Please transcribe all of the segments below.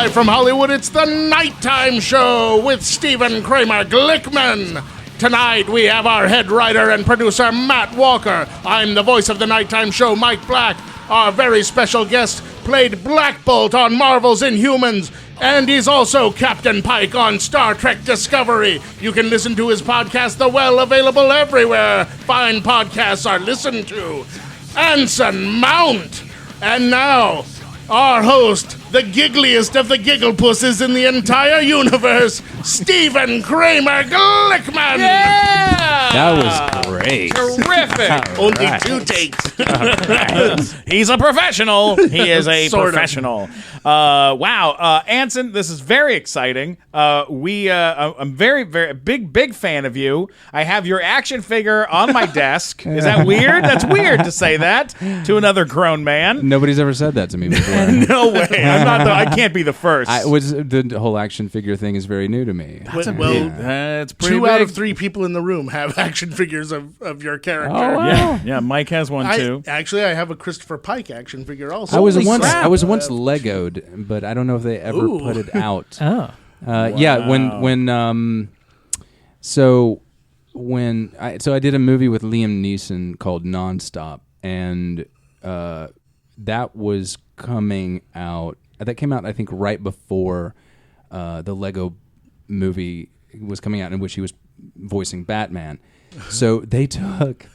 Live from Hollywood, it's the Nighttime Show with Stephen Kramer Glickman. Tonight we have our head writer and producer, Matt Walker. I'm the voice of the Nighttime Show, Mike Black. Our very special guest played Black Bolt on Marvel's INHUMANS, and he's also Captain Pike on Star Trek Discovery. You can listen to his podcast, The Well, available everywhere fine podcasts are listened to. Anson Mount. And now, our host, the giggliest of the gigglepusses in the entire universe, Stephen Kramer Glickman. Yeah! That was great. Terrific. Only 2 takes. Right. He's a professional. He is a professional. Wow. Anson, this is very exciting. I'm very, very big fan of you. I have your action figure on my desk. Is that weird? That's weird to say that to another grown man. Nobody's ever said that to me before. No way. I can't be the first. The whole action figure thing is very new to me. That's pretty 2 big. out of 3 people in the room have action figures of your character. Oh, wow. Yeah, Mike has one too. I have a Christopher Pike action figure also. I was once crap. Lego'd, but I don't know if they ever put it out. Oh. Yeah, I did a movie with Liam Neeson called Nonstop, and that was coming out. That came out, I think, right before the Lego movie was coming out, in which he was voicing Batman. So they took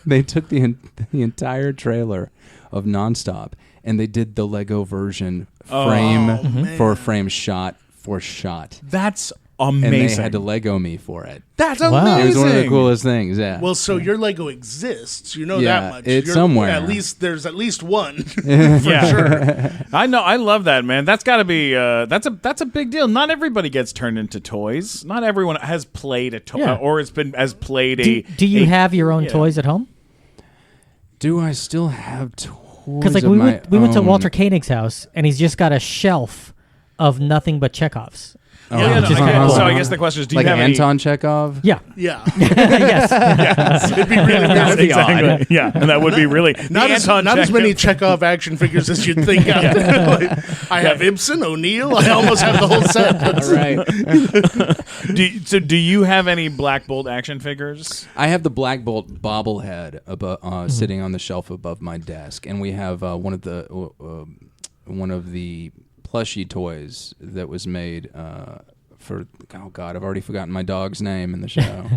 the entire trailer of Nonstop, and they did the Lego version frame for frame, shot for shot. That's amazing. And they had to Lego me for it. That's Wow. amazing. It was one of the coolest things. Yeah. Well, so your Lego exists. You know Yeah, that much. it's somewhere. There's at least one. Yeah, sure. I know. I love that, man. That's got to be. That's a big deal. Not everybody gets turned into toys. Not everyone has played a toy Yeah. or has played a. Do you have your own toys at home? Do I still have toys? Because of we my went to own? Walter Koenig's house, and he's just got a shelf of nothing but Chekhovs. Oh, Yeah, which is okay. cool. So I guess the question is, do like you have Anton Chekhov? Yeah. Yeah. Yes. It'd be really Any, weird. exactly. Yeah, and that would be really Not as many Chekhov action figures as you'd think. I have Ibsen, O'Neill. I almost have the whole set. Right. Do you have any Black Bolt action figures? I have the Black Bolt bobblehead sitting on the shelf above my desk, and we have one of the plushie toys that was made for. Oh God, I've already forgotten my dog's name in the show.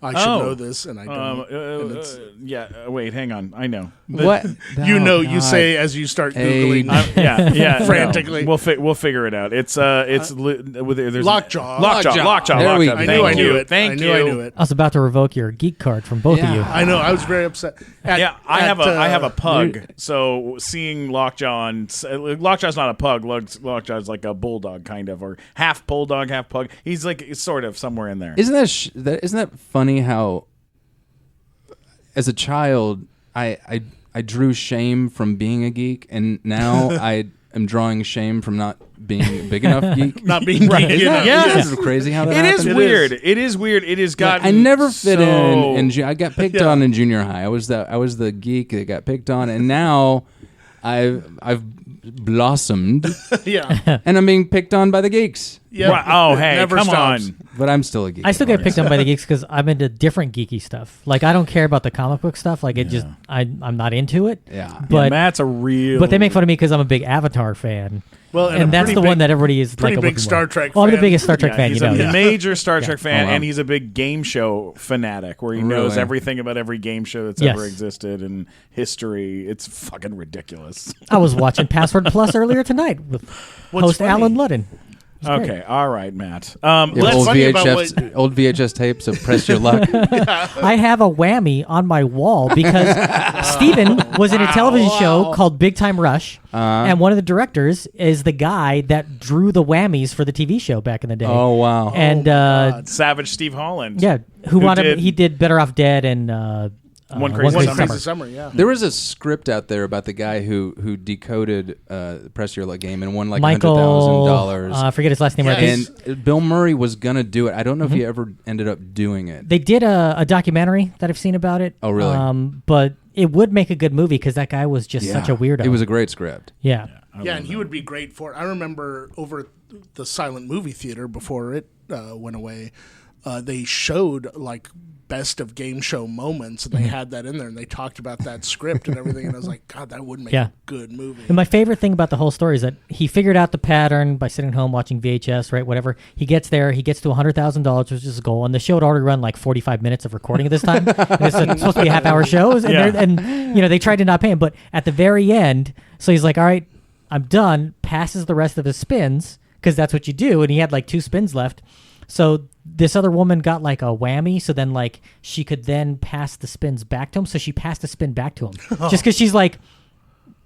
I should know this, and I don't. Wait, hang on. I know. What? You Oh, you God. say as you start Googling. Yeah. Frantically. No. We'll figure it out. There's Lockjaw. Lockjaw. There we go. I knew I knew it. Thank you. I knew it. I was about to revoke your geek card from both of you. I know. I was very upset. I have a pug. So seeing Lockjaw's not a pug. Lockjaw's like a bulldog kind of, or half bulldog, half pug. He's like sort of somewhere in there. Isn't that funny how, as a child, I drew shame from being a geek, and now I am drawing shame from not being a big enough geek. Not being right. Isn't that crazy how that happens? Weird. It is weirve. It has gotten. I never fit so... in. I got picked on in junior high. I was the geek that got picked on, and now I've blossomed. Yeah. And I'm being picked on by the geeks. Yeah. Right. Oh, hey, Never come stops. on. But I'm still a geek. I still get picked on by the geeks because I'm into different geeky stuff. Like, I don't care about the comic book stuff. Like, I'm not into it. Yeah. But Matt's a real. But they make fun of me because I'm a big Avatar fan. Well, and that's the one that everybody is pretty like big Star Trek fan. Well, I'm the fan. biggest Star Trek fan, He's you know. a major Star Trek fan, Oh, wow. and he's a big game show fanatic where he knows Really? everything about every game show that's Yes. ever existed in history. It's fucking ridiculous. I was watching Password Plus earlier tonight with host funny? Alan Ludden. Okay, all right, Matt. You have Let's funny about old VHS tapes of Press Your Luck. I have a whammy on my wall because Steven was in a television show called Big Time Rush, and one of the directors is the guy that drew the whammies for the TV show back in the day. Oh, wow. And Savage Steve Holland. yeah, he did Better Off Dead and One Crazy Summer. Yeah. There was a script out there about the guy who decoded the press your luck game and won like Michael, $100,000. I forget his last name. Yes. Right? And Bill Murray was gonna do it. I don't know if he ever ended up doing it. They did a documentary that I've seen about it. Oh, really? But it would make a good movie because that guy was just such a weirdo. It was a great script. Yeah. Yeah, and he would be great for it. I remember over at the silent movie theater before it went away, they showed like best of game show moments, and they had that in there, and they talked about that script and everything, and I was like, God, that would make a good movie. And my favorite thing about the whole story is that he figured out the pattern by sitting home watching VHS, right, whatever. He gets there, he gets to $100,000, which is his goal, and the show had already run like 45 minutes of recording at this time. And it's supposed to be half-hour shows, and they tried to not pay him, but at the very end, so he's like, all right, I'm done, passes the rest of his spins, because that's what you do, and he had like 2 spins left. So this other woman got like a whammy, so then like she could then pass the spins back to him. So she passed the spin back to him just because she's like,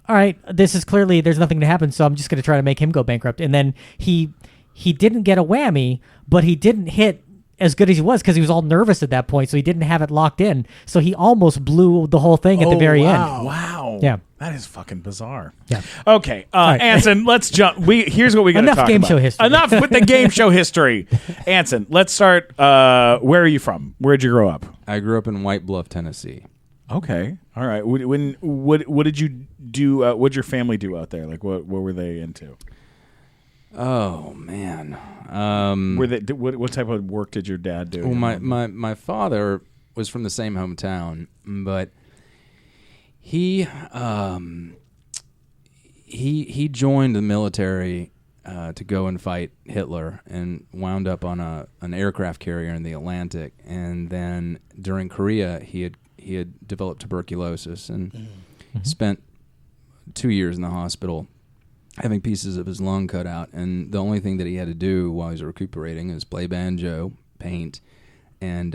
all right, this is clearly there's nothing to happen, so I'm just going to try to make him go bankrupt. And then he didn't get a whammy, but he didn't hit as good as he was because he was all nervous at that point, so he didn't have it locked in. So he almost blew the whole thing at the very end. Wow. Yeah. That is fucking bizarre. Yeah. Okay, right. Anson, let's jump. Here's what we got to talk about. Enough game show history. Enough with the game show history. Anson, let's start. Where are you from? Where'd you grow up? I grew up in White Bluff, Tennessee. Okay. All right. What did you do? What did your family do out there? Like, what were they into? Oh man. Were they? What type of work did your dad do? Well, my father was from the same hometown, but he joined the military to go and fight Hitler and wound up on an aircraft carrier in the Atlantic. And then during Korea, he had developed tuberculosis and spent 2 years in the hospital having pieces of his lung cut out. And the only thing that he had to do while he was recuperating is play banjo, paint, and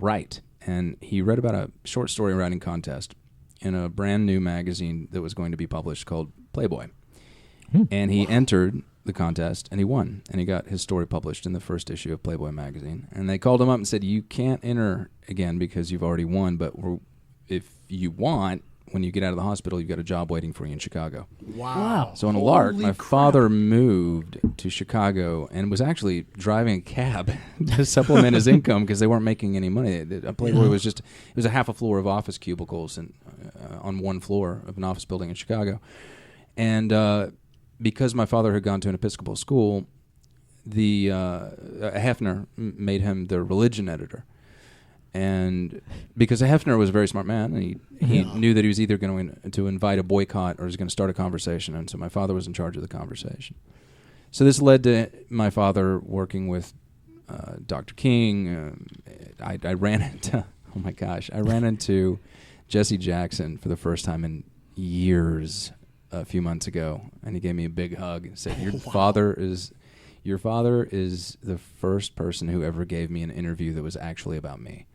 write. And he read about a short story writing contest in a brand new magazine that was going to be published called Playboy. And he entered the contest, and he won. And he got his story published in the first issue of Playboy magazine. And they called him up and said, you can't enter again because you've already won, but if you want, when you get out of the hospital, you've got a job waiting for you in Chicago. Wow. So on a lark, my father moved to Chicago and was actually driving a cab to supplement his income because they weren't making any money. Playboy was it was a half a floor of office cubicles and on one floor of an office building in Chicago. And because my father had gone to an Episcopal school, the Hefner made him the religion editor. And because Hefner was a very smart man, and he knew that he was either going to invite a boycott or was going to start a conversation, and so my father was in charge of the conversation. So this led to my father working with Dr. King. I ran into Jesse Jackson for the first time in years a few months ago, and he gave me a big hug and said, Your father is the first person who ever gave me an interview that was actually about me.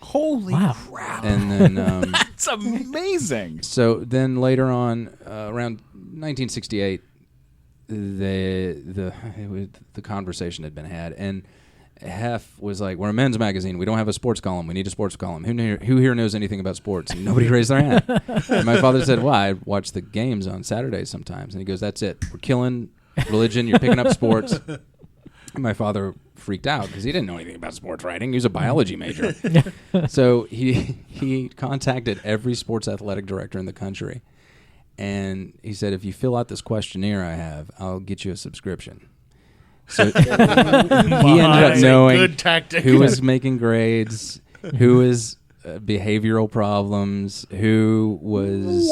Holy crap. And then that's amazing. So then later on, around 1968, the conversation had been had, and Hef was like, we're a men's magazine. We don't have a sports column. We need a sports column. Who here knows anything about sports? And nobody raised their hand. And my father said, well, I watch the games on Saturdays sometimes. And he goes, that's it. We're killing religion. You're picking up sports. And my father freaked out because he didn't know anything about sports writing. He was a biology major. So he contacted every sports athletic director in the country. And he said, if you fill out this questionnaire I have, I'll get you a subscription. So he ended up knowing who was making grades, who was behavioral problems, who was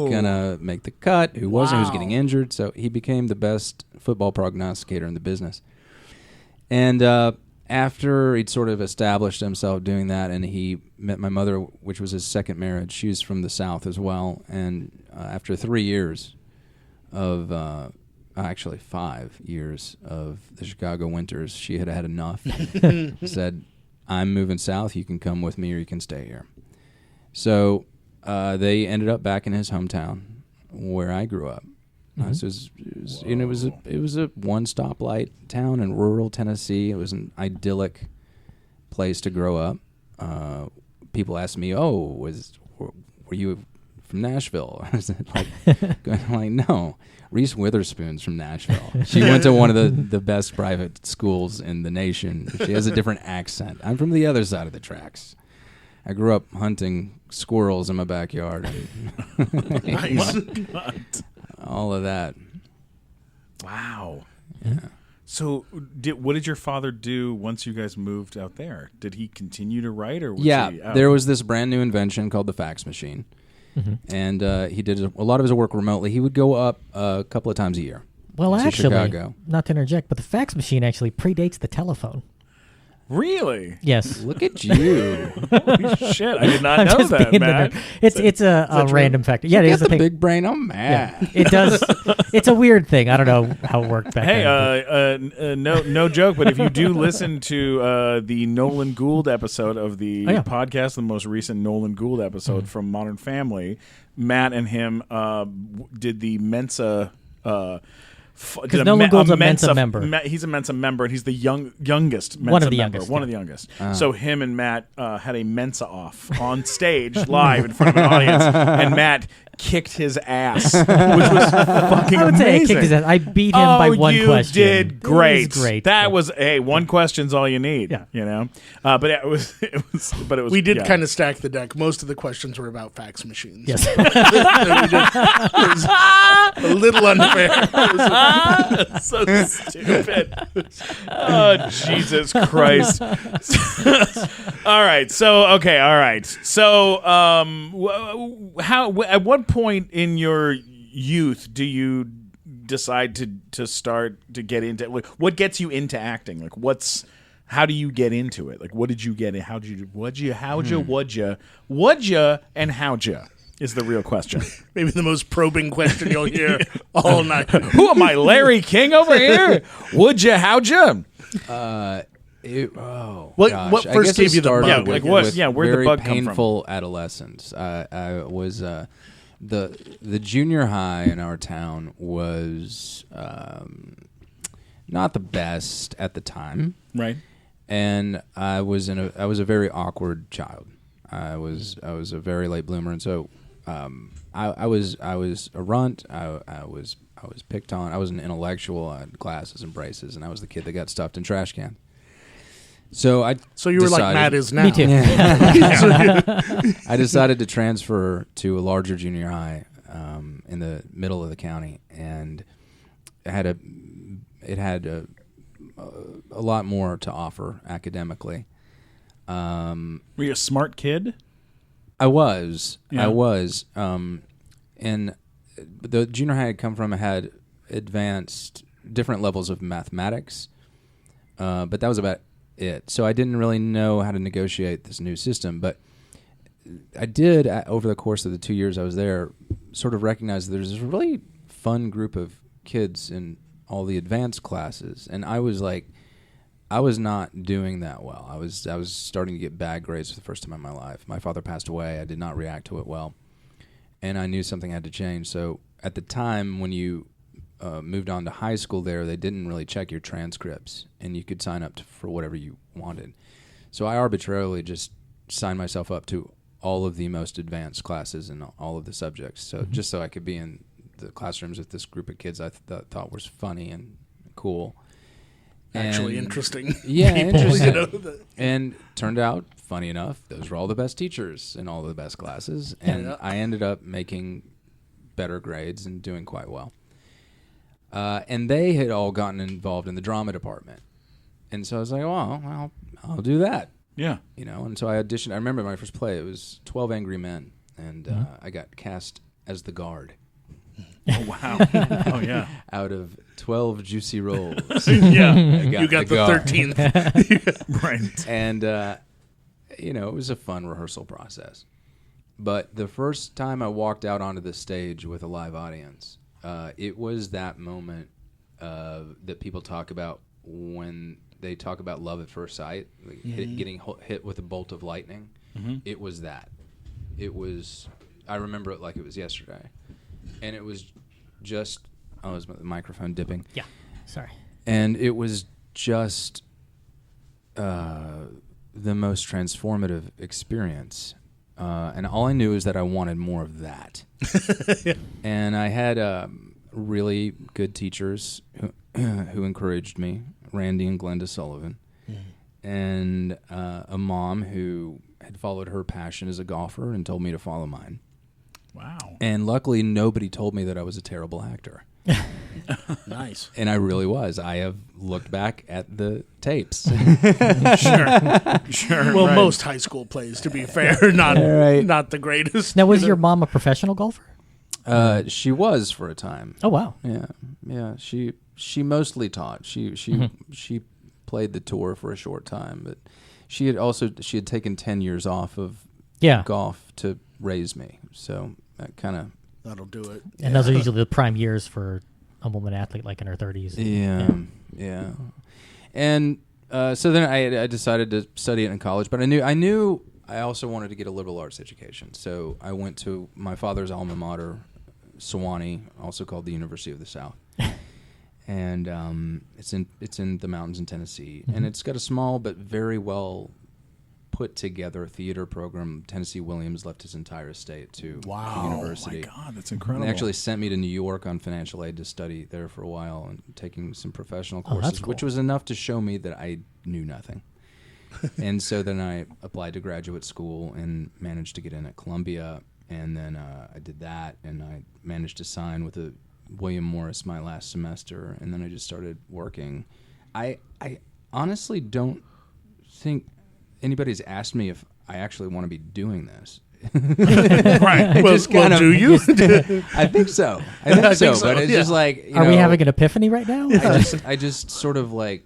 gonna make the cut, who wasn't, who was getting injured. So he became the best football prognosticator in the business. And after he'd sort of established himself doing that, and he met my mother, which was his second marriage. She was from the South as well. And after 3 years of actually 5 years of the Chicago winters, she had had enough. Said, I'm moving south. You can come with me or you can stay here. So they ended up back in his hometown where I grew up. So it was a one-stoplight town in rural Tennessee. It was an idyllic place to grow up. people ask me, "Oh, were you from Nashville?" I was like, no. Reese Witherspoon's from Nashville. She went to one of the best private schools in the nation. She has a different accent. I'm from the other side of the tracks. I grew up hunting squirrels in my backyard. Nice. All of that. Wow. Yeah. So, what did your father do once you guys moved out there? Did he continue to write, or was Yeah, he out? there was this brand new invention called the fax machine. And he did a lot of his work remotely. He would go up a couple of times a year. Well, to actually, Chicago. not to interject, but the fax machine actually predates the telephone. Really? Yes. Look at you. Holy shit! I did not I'm know just that, being the Matt. nerd. It's a random factor. Yeah, it You is got a the thing. big brain. I'm mad. Yeah, it does. It's a weird thing. I don't know how it worked back Hey, then. no joke, but if you do listen to the Nolan Gould episode of the podcast, the most recent Nolan Gould episode from Modern Family, Matt and him did the Mensa. Because Nolan Gould's a Mensa member. He's a Mensa member, and he's the youngest Mensa One of the member. youngest, One yeah. of the youngest. So him and Matt had a Mensa off on stage live in front of an audience, and Matt kicked his ass, which was fucking I would say I amazing. kicked his ass. I beat him by one you question. did great. It was great. That was one question's all you need. Yeah. You know. But it was. We did yeah. kind of stack the deck. Most of the questions were about fax machines. Yes. It was a little unfair. So stupid. Oh, Jesus Christ. All right. So, okay. All right. So, at what point in your youth do you decide to start to get into, like, what gets you into acting? Like, how do you get into it? Like, what did you get in? How'd you, and how'd you? Is the real question. Maybe the most probing question you'll hear all night. Who am I, Larry King over here? Would you? How'd you? What I first guess gave it you the started bug? with- Like what? with Yeah, where'd the very bug come from? painful adolescence. I was the junior high in our town was not the best at the time, Right. and I was a very awkward child. I was a very late bloomer, and so I was a runt. I was picked on. I was an intellectual. I had glasses and braces, and I was the kid that got stuffed in trash cans. So You were like Matt is now. Me too. I decided to transfer to a larger junior high in the middle of the county, and it had a lot more to offer academically. Were you a smart kid? I was. Yeah. And the junior high I had come from had advanced different levels of mathematics, but that was about it. So I didn't really know how to negotiate this new system, but I did, over the course of the 2 years I was there, sort of recognize that there's this really fun group of kids in all the advanced classes, and I was not doing that well. I was starting to get bad grades for the first time in my life. My father passed away. I did not react to it well, and I knew something had to change. So at the time when you moved on to high school there, they didn't really check your transcripts, and you could sign up for whatever you wanted. So I arbitrarily just signed myself up to all of the most advanced classes in all of the subjects, so just so I could be in the classrooms with this group of kids I thought was funny and cool. Actually And- interesting. Yeah, people, interesting. And turned out, funny enough, those were all the best teachers in all of the best classes, and Yeah. I ended up making better grades and doing quite well. And they had all gotten involved in the drama department, and so I was like, well, I'll do that. Yeah. And so I auditioned. I remember my first play. It was 12 Angry Men, and I got cast as the guard. Oh, wow. Oh, yeah. Out of 12 juicy roles. Yeah. I You got the guard. 13th. Right. And, it was a fun rehearsal process. But the first time I walked out onto the stage with a live audience, it was that moment that people talk about when they talk about love at first sight, like getting hit with a bolt of lightning. It was that. I remember it like it was yesterday. And it was just, is the microphone dipping? Yeah. Sorry. And it was just the the most transformative experience. And all I knew is that I wanted more of that. And I had really good teachers who encouraged me, Randy and Glenda Sullivan, and a mom who had followed her passion as a golfer and told me to follow mine. Wow. And luckily, nobody told me that I was a terrible actor. Nice. And I really was. I have looked back at the tapes. Sure. Well, right. most high school plays, to be fair, not the greatest. Now, was your mom a professional golfer? She was for a time. Oh, wow. Yeah. She mostly taught. She played the tour for a short time, but she had taken 10 years off of golf to raise me. So that kind of That'll do it. And those are usually the prime years for a woman athlete, like in her 30s. Yeah. And so then I decided to study it in college, but I knew I also wanted to get a liberal arts education. So I went to my father's alma mater, Sewanee, also called the University of the South. And it's in the mountains in Tennessee, and it's got a small but very well put together theater program. Tennessee Williams left his entire estate to the university. Oh my God, that's incredible. And they actually sent me to New York on financial aid to study there for a while and taking some professional courses, cool. which was enough to show me that I knew nothing. And so then I applied to graduate school and managed to get in at Columbia, and then I did that, and I managed to sign with William Morris my last semester, and then I just started working. I honestly don't think anybody's asked me if I actually want to be doing this. Right. Well, do you? I think so. I think so. But it's just like, Are we having an epiphany right now? I just sort of like,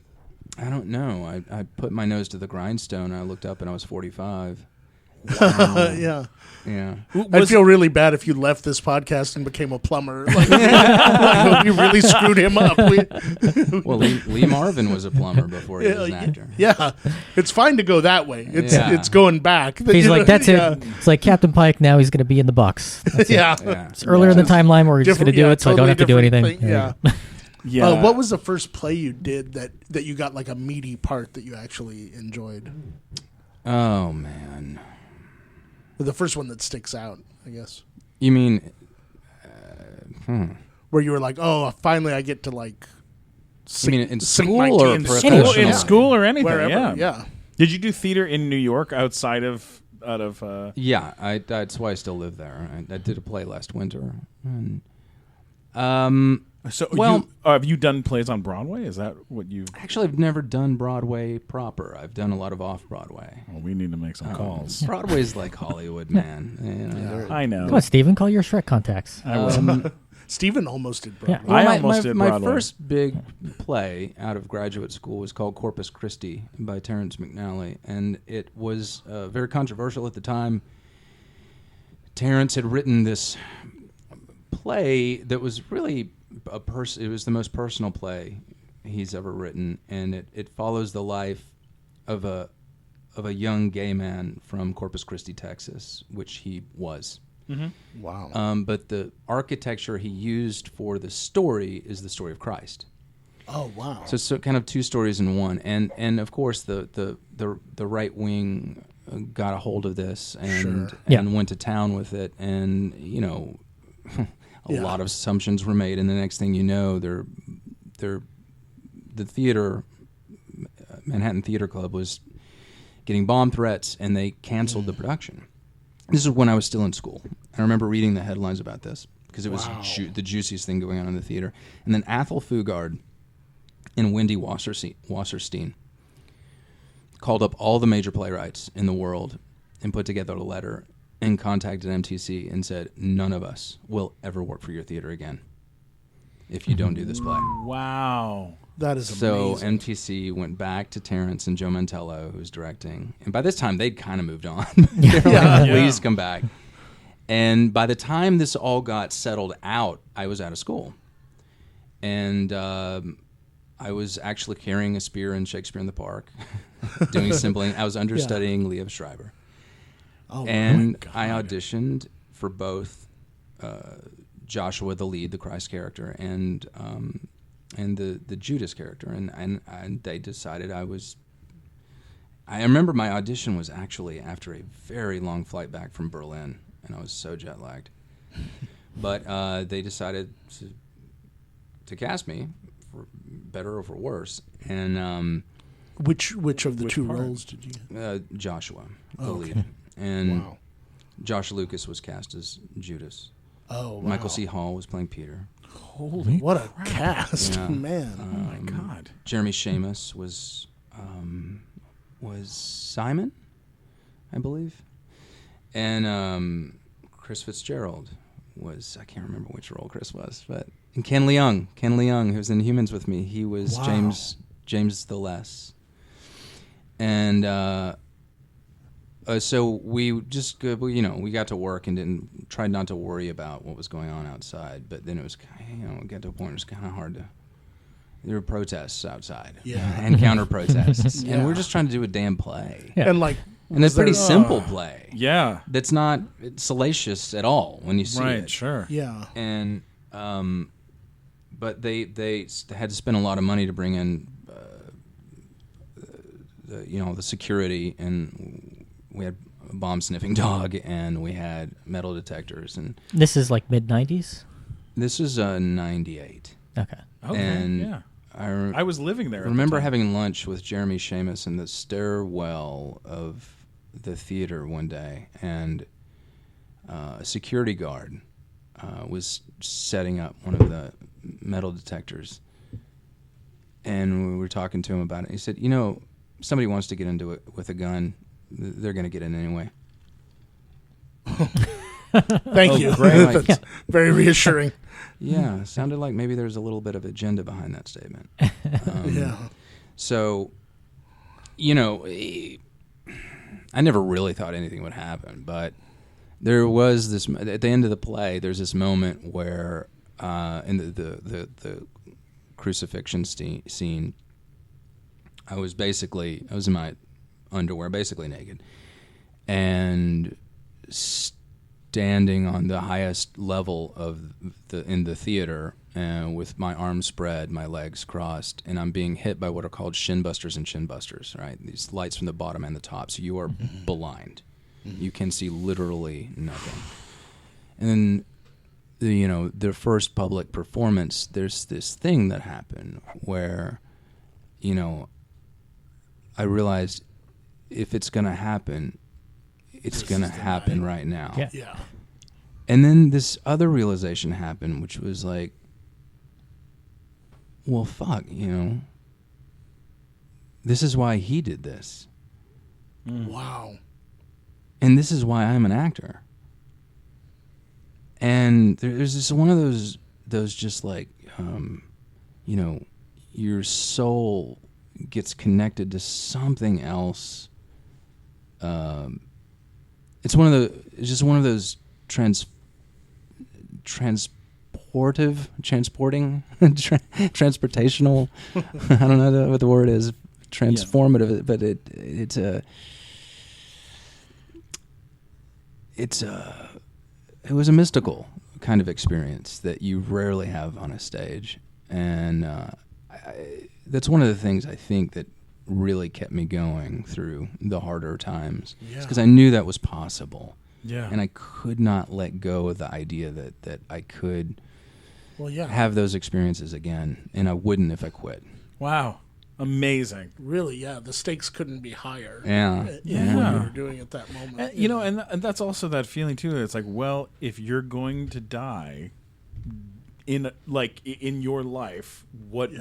I don't know. I put my nose to the grindstone. And I looked up and I was 45. Yeah. Yeah. I'd feel really bad if you left this podcast and became a plumber. Like, we really screwed him up. Well, Lee Marvin was a plumber before he was an actor. Yeah. It's fine to go that way. It's going back. He's like, that's it. It's like Captain Pike, now he's going to be in the Bucks. That's it. Yeah. It's earlier in the timeline where he's just going to do it, so I don't have to do anything. Thing. Yeah. Yeah. What was the first play you did that you got like a meaty part that you actually enjoyed? Oh, man. The first one that sticks out, I guess. You mean... Where you were like, oh, finally I get to like... You mean in sink school my or teeth into professional? school. In school or anything, Wherever, yeah. Did you do theater in New York outside of... Yeah, that's why I still live there. I did a play last winter. And, have you done plays on Broadway? Is that what you... Actually, I've never done Broadway proper. I've done a lot of off-Broadway. Well, we need to make some calls. Broadway's like Hollywood, man. I know. Come on, Steven, call your Shrek contacts. I will. Stephen almost did Broadway. Well, I almost did my Broadway. first big play out of graduate school was called Corpus Christi by Terrence McNally, and it was very controversial at the time. Terrence had written this play that was really it was the most personal play he's ever written, and it follows the life of a young gay man from Corpus Christi, Texas, which he was. Mm-hmm. Wow. But the architecture he used for the story is the story of Christ. Oh, wow. So kind of two stories in one, and of course the right wing got a hold of this and went to town with it, and a lot of assumptions were made, and the next thing you know, the theater, Manhattan Theater Club, was getting bomb threats, and they canceled the production. This is when I was still in school. I remember reading the headlines about this because it was the juiciest thing going on in the theater. And then Athol Fugard and Wendy Wasserstein called up all the major playwrights in the world and put together a letter and contacted MTC and said, none of us will ever work for your theater again if you don't do this play. Wow. That is so amazing. MTC went back to Terrence and Joe Mantello, who's directing. And by this time, they'd kind of moved on. They were like, please come back. And by the time this all got settled out, I was out of school. And I was actually carrying a spear in Shakespeare in the Park, doing symboling. I was understudying Liev Schreiber. Oh, and I auditioned for both Joshua, the lead, the Christ character, and the Judas character, and they decided I was I remember my audition was actually after a very long flight back from Berlin, and I was so jet lagged. But they decided to cast me, for better or for worse. And which of the two roles did you? Joshua, the lead, and Josh Lucas was cast as Judas. Oh, wow. Michael C. Hall was playing Peter. Holy, what a cast, man! Oh my God. Jeremy Shamus was Simon, I believe, and Chris Fitzgerald was, I can't remember which role Chris was, but and Ken Leung, who was in Inhumans with me, he was James the Less, and so we just we got to work and tried not to worry about what was going on outside, but then it was it got to a point where it was kind of hard to. There were protests outside, and counter protests, and we're just trying to do a damn play, and it's a pretty simple play, that's not salacious at all when you see it, and but they had to spend a lot of money to bring in the security, and we had a bomb sniffing dog, and we had metal detectors, and this is like mid-90s. This is 98. Okay, and I was living there. I remember having lunch with Jeremy Shamus in the stairwell of the theater one day, and a security guard was setting up one of the metal detectors, and we were talking to him about it. He said, somebody wants to get into it with a gun, they're going to get in anyway. Thank you. Great. That's very reassuring. Yeah, sounded like maybe there's a little bit of agenda behind that statement. So, I never really thought anything would happen, but there was this, at the end of the play, there's this moment where in the crucifixion scene, I was in my underwear, basically naked, and standing on the highest level of in the theater, with my arms spread, my legs crossed, and I'm being hit by what are called shin busters and chin busters, right? These lights from the bottom and the top, so you are blind. You can see literally nothing. And then, their first public performance, there's this thing that happened where, I realized if it's going to happen, it's going to happen right now. Yeah. And then this other realization happened, which was like, well, fuck, this is why he did this. Wow. And this is why I'm an actor. And there's this one of those just like, your soul gets connected to something else. It's just one of those transportational. I don't know what the word is. Transformative, but it was a mystical kind of experience that you rarely have on a stage, and that's one of the things I think that really kept me going through the harder times. Because I knew that was possible. Yeah. And I could not let go of the idea that I could have those experiences again, and I wouldn't if I quit. Wow. Amazing. Really, yeah. The stakes couldn't be higher. Yeah. What you were doing at that moment. And that's also that feeling too. It's like, well, if you're going to die in your life, what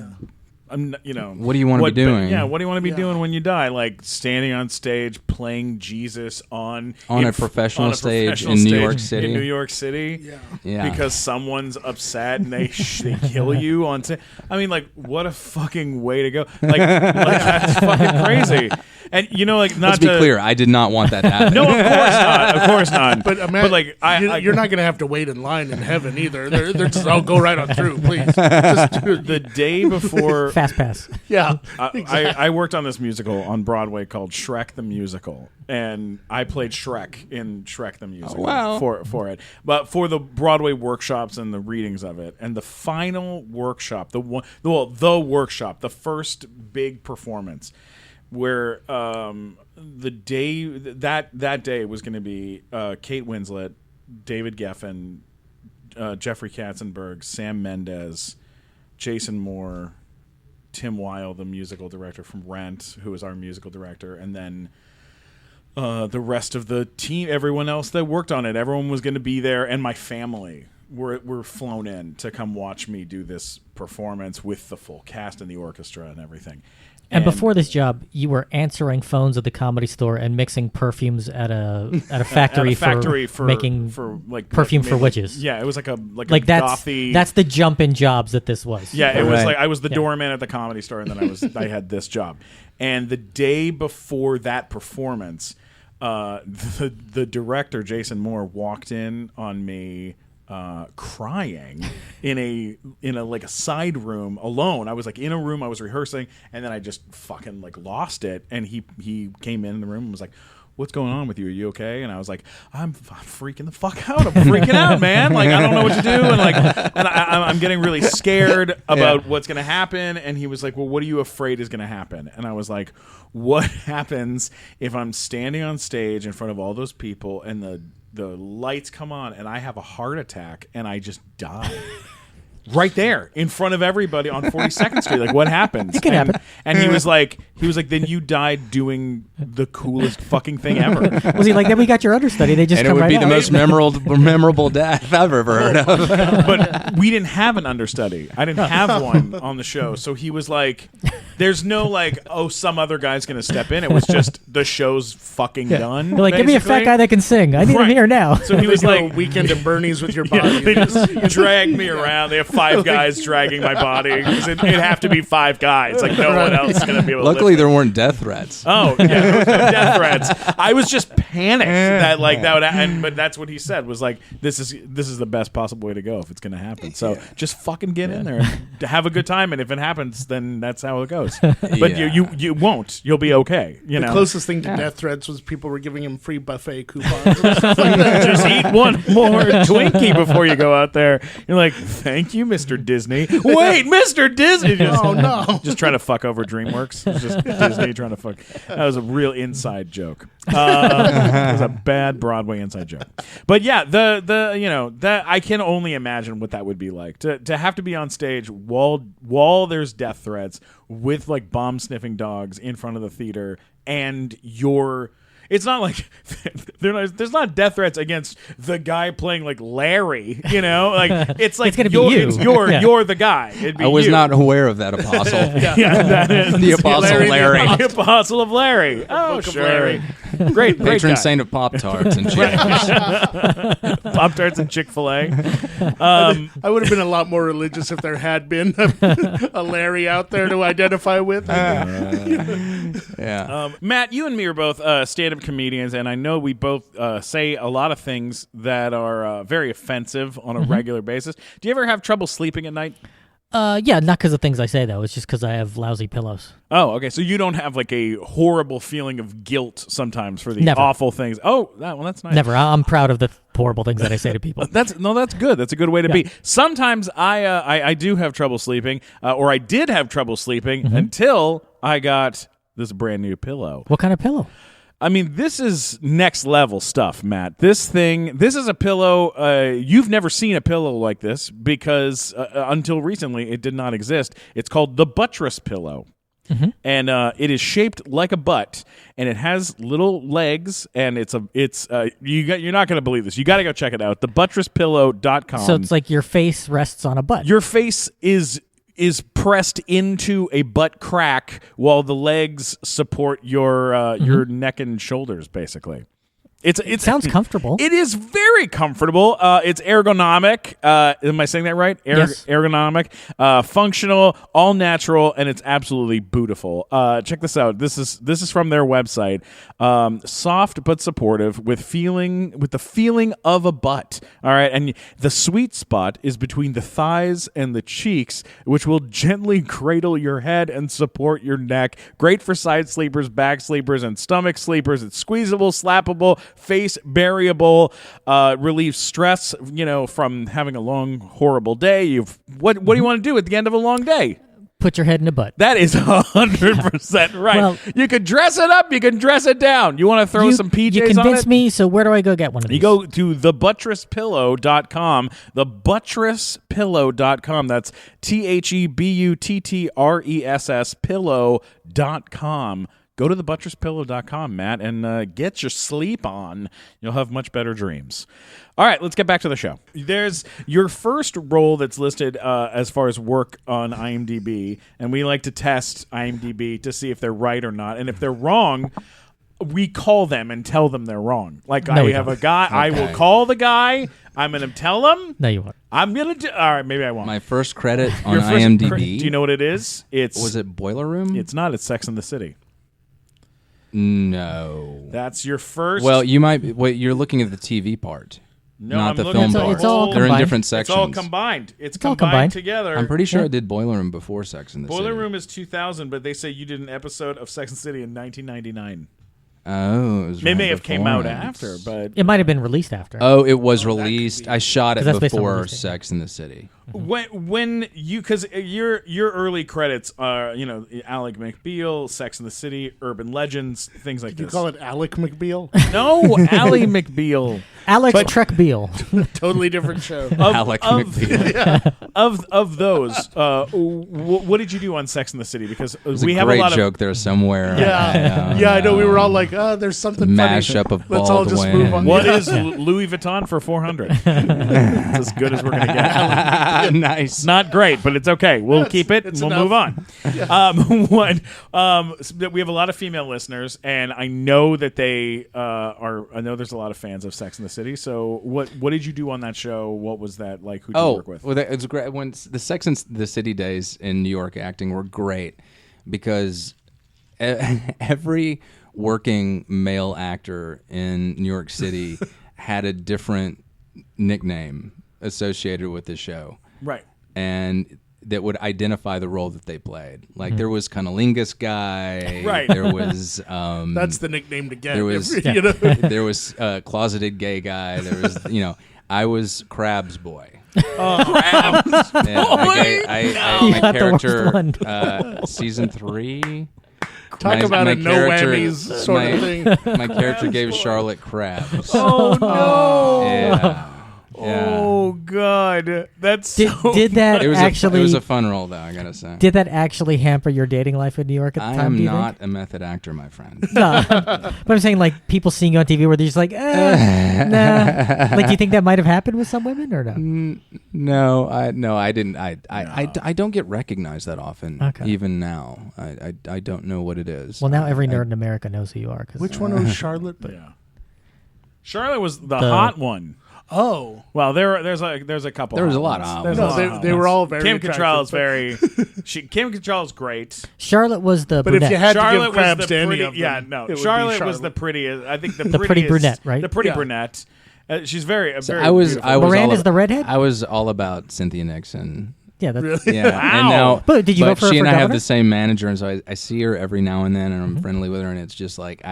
what do you want to be doing? Yeah, what do you want to be doing when you die? Like standing on stage playing Jesus on a professional stage in New York City. In New York City, yeah. Because someone's upset and they kill you on stage. I mean, like, what a fucking way to go! Like that's fucking crazy. And not let's be clear, I did not want that to happen. No, of course not. But like, you're not going to have to wait in line in heaven either. They're just, I'll go right on through, please. The day before. Fast pass. Yeah. Exactly. I worked on this musical on Broadway called Shrek the Musical, and I played Shrek in Shrek the Musical for it. But for the Broadway workshops and the readings of it, and the final workshop, the workshop, the first big performance, where the day that day was going to be Kate Winslet, David Geffen, Jeffrey Katzenberg, Sam Mendes, Jason Moore, Tim Weil, the musical director from Rent, who is our musical director, and then the rest of the team, everyone else that worked on it. Everyone was going to be there, and my family were flown in to come watch me do this performance with the full cast and the orchestra and everything. And before this job, you were answering phones at the Comedy Store and mixing perfumes at a factory, for making perfume for witches. Yeah, it was like a that's gothy. That's the jump in jobs that this was. Yeah, it was like I was the doorman at the Comedy Store, and then I had this job. And the day before that performance, the director Jason Moore walked in on me. Crying in a like a side room alone. I was like in a room, I was rehearsing, and then I just fucking like lost it. And he came in the room and was like, "What's going on with you? Are you okay?" And I was like, I'm freaking the fuck out. I'm freaking out, man. Like, I don't know what to do. And I'm getting really scared about what's going to happen. And he was like, well, what are you afraid is going to happen? And I was like, what happens if I'm standing on stage in front of all those people and the lights come on and I have a heart attack and I just die? Right there in front of everybody on 42nd Street. Like, what happens? It can happen. And he was like, then you died doing the coolest fucking thing ever. Was he like, then we got your understudy? They just and come it would right be out. the most memorable death I've ever heard of. But we didn't have an understudy. I didn't have one on the show. So he was like, there's no like, oh, some other guy's going to step in. It was just the show's fucking done. They're like, give me a fat guy that can sing. I need him here now. So he was like, Weekend at Bernie's with your body. they just dragged me around. They have 5 guys dragging my body. It'd have to be 5 guys. Like, no one else is going to be able to Luckily, lift there weren't death threats. Oh, yeah, there was no death threats. I was just panicked that would happen. But that's what he said was like, this is the best possible way to go if it's going to happen. So just fucking get in there and have a good time. And if it happens, then that's how it goes. But you won't. You'll be okay. You know, the closest thing to death threats was people were giving him free buffet coupons and stuff like that. Just eat one more Twinkie before you go out there. You're like, thank you, Mr. Disney. Wait, Mr. Disney. Oh no! Just trying to fuck over DreamWorks. It's just Disney trying to fuck. That was a real inside joke. It was a bad Broadway inside joke. But yeah, that I can only imagine what that would be like to have to be on stage while there's death threats with like bomb sniffing dogs in front of the theater, and it's not like there's not death threats against the guy playing like Larry, you know? Like it's like it's gonna be you. You're the guy. It'd be I was you. not aware of that apostle. That is The Apostle Larry. The Apostle of Larry. Oh, Book of sure. Larry. Great Patron guy. saint of Pop-Tarts and chips. Pop-Tarts and Chick-fil-A. I would have been a lot more religious if there had been a Larry out there to identify with. Yeah. Matt, you and me are both stand-up comedians, and I know we both say a lot of things that are very offensive on a regular basis. Do you ever have trouble sleeping at night? Yeah, not because of things I say, though. It's just because I have lousy pillows. Oh, okay. So you don't have like a horrible feeling of guilt sometimes for the Never. awful things. Oh, that's nice. Never. I'm proud of the horrible things that I say to people. That's good. That's a good way to be. Sometimes I do have trouble sleeping, or I did have trouble sleeping until I got this brand new pillow. What kind of pillow? I mean, this is next level stuff, Matt. This is a pillow. You've never seen a pillow like this because until recently it did not exist. It's called the buttress pillow. And it is shaped like a butt, and it has little legs, and you're not going to believe this. You got to go check it out. Thebuttresspillow.com. So it's like your face rests on a butt. Your face is pressed into a butt crack while the legs support your neck and shoulders, basically. It sounds comfortable. It is very comfortable. It's ergonomic. Am I saying that right? Yes. Ergonomic, functional, all natural, and it's absolutely beautiful. Check this out. This is from their website. Soft but supportive with the feeling of a butt. All right, and the sweet spot is between the thighs and the cheeks, which will gently cradle your head and support your neck. Great for side sleepers, back sleepers, and stomach sleepers. It's squeezable, slappable, face variable, relieves stress, from having a long, horrible day. What do you want to do at the end of a long day? put your head in a butt. That is 100% right. Well, you can dress it up. You can dress it down. You want to throw some PJs You on it? convinced me, so where do I go get one of these? You go to thebuttress.pillow.com, thebuttress.pillow.com. That's THEBUTTRESS pillow.com. Go to thebuttress.pillow.com, Matt, and get your sleep on. You'll have much better dreams. All right, let's get back to the show. There's your first role that's listed as far as work on IMDb, and we like to test IMDb to see if they're right or not. And if they're wrong, we call them and tell them they're wrong. Like, No, I we have don't. a guy, I will call the guy, I'm going to tell him. No, you won't. I'm going to do, all right, maybe I won't. My first credit on Your first IMDb. do you know what it is? Was it Boiler Room? It's not. It's Sex and the City. No. That's your first. Well, you might. Wait, you're looking at the TV part, no, not I'm the looking film at part. It's all They're in combined. different It's sections. all combined. It's all combined combined. together. I'm pretty sure I did Boiler Room before Sex and the City. Boiler Room is 2000, but they say you did an episode of Sex and the City in 1999. Oh, it was They right may have came before out it. after, but It might have been released after. Oh, it was released. I shot it 'Cause that's based on before release date. Sex and the City. when you because your early credits are Alec McBeal, Sex and the City, Urban Legends, things like Did you this. call it Alec McBeal? No, Ally McBeal. Alex but- Trek Beal. Totally different show. Alec McBeal. Of those, what did you do on Sex and the City? Because There's we a have great a lot joke there somewhere. Yeah, I know. We were all like, "Oh, there's something Mashup funny." of Let's all just move on. Baldwin. What is Louis Vuitton for 400? It's as good as we're going to get. Nice. Not great, but it's okay. We'll keep it and it's we'll enough. move on. We have a lot of female listeners, and I know that they are. I know there's a lot of fans of Sex and the City. So what did you do on that show? What was that like? Who did you work with? Well, it's great. When the Sex and the City days in New York acting were great because every working male actor in New York City had a different nickname associated with the show. Right. And that would identify the role that they played. Like there was Cunnilingus guy. Right. There was That's the nickname to get. there was there was closeted gay guy. There was I was Crabs boy. Crabs. My got the worst character one. season 3. Talk about a no whammies sort of thing. My character gave Charlotte crabs. Oh no! Yeah. Oh god, that's Did, so did that It was actually? it was a fun role, though. I gotta say. Did that actually hamper your dating life in New York at the I time? do am you not a method actor, my friend. Think? No, but I'm saying like people seeing you on TV where they're just like, nah. Like, do you think that might have happened with some women or no? No, I didn't. I don't get recognized that often. Okay. Even now, I don't know what it is. Well, now every nerd in America knows who you are. Which one was Charlotte? yeah. Charlotte was the hot one. Oh, Well, there's a couple. There was hot a lot ones. of hot There's ones. a lot no, of hot they were ones. all very Kim attractive, Cattrall is but- very. Kim Cattrall is great. Charlotte was the But brunette. if you had to Charlotte give crabs was the to any pretty. of them, Yeah, no. it would be Charlotte was the Charlotte. prettiest. I think the pretty prettiest, brunette, right? The pretty Yeah. brunette. She's very. So very I was beautiful. Miranda's all, the redhead? I was all about Cynthia Nixon. Yeah, that's Really? Yeah, and now, But did you vote for her she for and I have governor? the same manager, and so I see her every now and then, and I'm friendly with her, and it's just like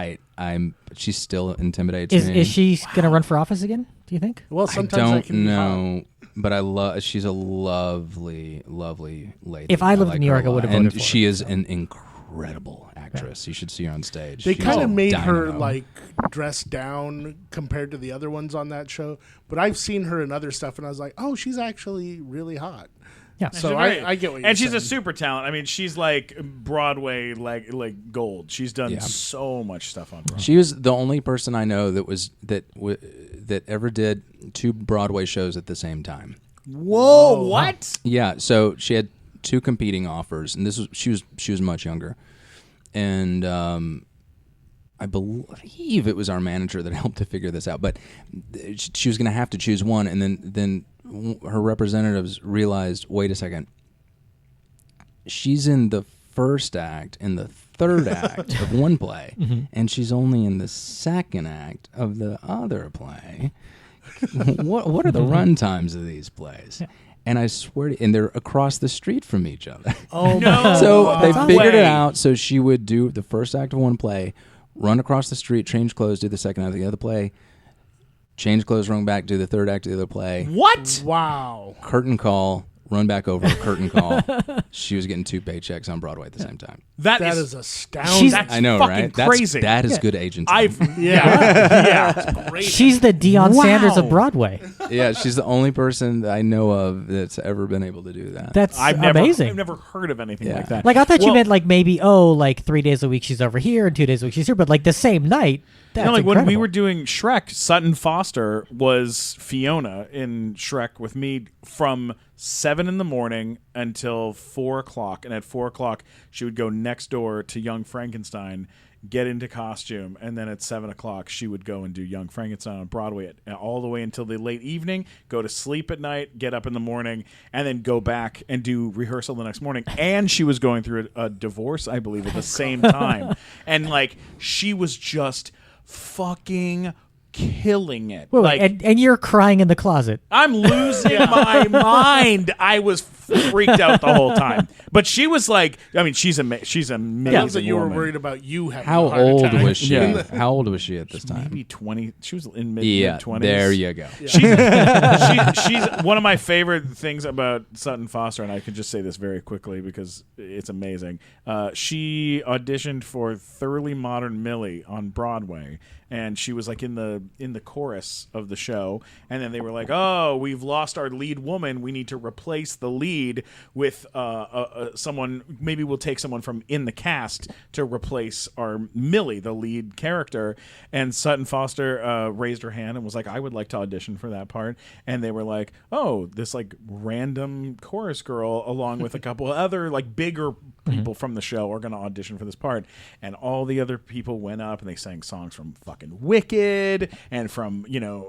she still intimidates me. Is she gonna run for office again? Do you think? Well, I sometimes I don't can be hot. know, but I love. She's a lovely, lovely lady. If I lived in like New her York, a I would've lot. And voted for she her, is an incredible actress. You should see her on stage. They She's kind a of made her dynamo. like dressed down compared to the other ones on that show. But I've seen her in other stuff, and I was like, oh, she's actually really hot. Yeah. So She's very- I get what you're and she's a saying. super talent. I mean, she's like Broadway, like gold. She's done Yeah. so much stuff on Broadway. She was the only person I know that ever did 2 Broadway shows at the same time. Whoa! What? Yeah, so she had 2 competing offers, and she was much younger, and I believe it was our manager that helped to figure this out. But she was going to have to choose one, and then her representatives realized, wait a second, she's in the first act and the third act of one play, and she's only in the second act of the other play. What are the run times of these plays? And I swear and they're across the street from each other. Oh no! So they Wow. figured it Way. out. So she would do the first act of one play, run across the street, change clothes, do the second act of the other play, change clothes, run back, do the third act of the other play. What? Wow. Curtain call, run back over a curtain call. She was getting 2 paychecks on Broadway at the same time. That is astounding. That's I know, fucking right? crazy. That is good agency. Yeah. Great. She's the Deion Sanders of Broadway. Yeah, she's the only person that I know of that's ever been able to do that. That's I've amazing. never heard of anything Yeah. like that. Like I thought you Well, meant like maybe 3 days a week she's over here and 2 days a week she's here, but like the same night. That's like when we incredible. were doing Shrek, Sutton Foster was Fiona in Shrek with me from 7 in the morning until 4 o'clock. And at 4 o'clock, she would go next door to Young Frankenstein, get into costume, and then at 7 o'clock, she would go and do Young Frankenstein on Broadway all the way until the late evening, go to sleep at night, get up in the morning, and then go back and do rehearsal the next morning. And she was going through a divorce, I believe, at the same time. And like, she was just fucking killing it. Wait, like, and you're crying in the closet. I'm losing my mind. I was freaked out the whole time. But she was like, I mean, she's amazing. Sounds like you were woman. worried about you having How a heart old attack. was she? Yeah. How old was she at this time? Maybe 20. She was in mid 20s. There you go. She's one of my favorite things about Sutton Foster, and I can just say this very quickly because it's amazing. She auditioned for Thoroughly Modern Millie on Broadway, and she was like in the chorus of the show. And then they were like, "Oh, we've lost our lead woman. We need to replace the lead with someone. Maybe we'll take someone from in the cast to replace our Millie, the lead character." And Sutton Foster raised her hand and was like, "I would like to audition for that part." And they were like, "Oh, this like random chorus girl along with a couple other like bigger people from the show are going to audition for this part." And all the other people went up and they sang songs from fucking Wicked and from,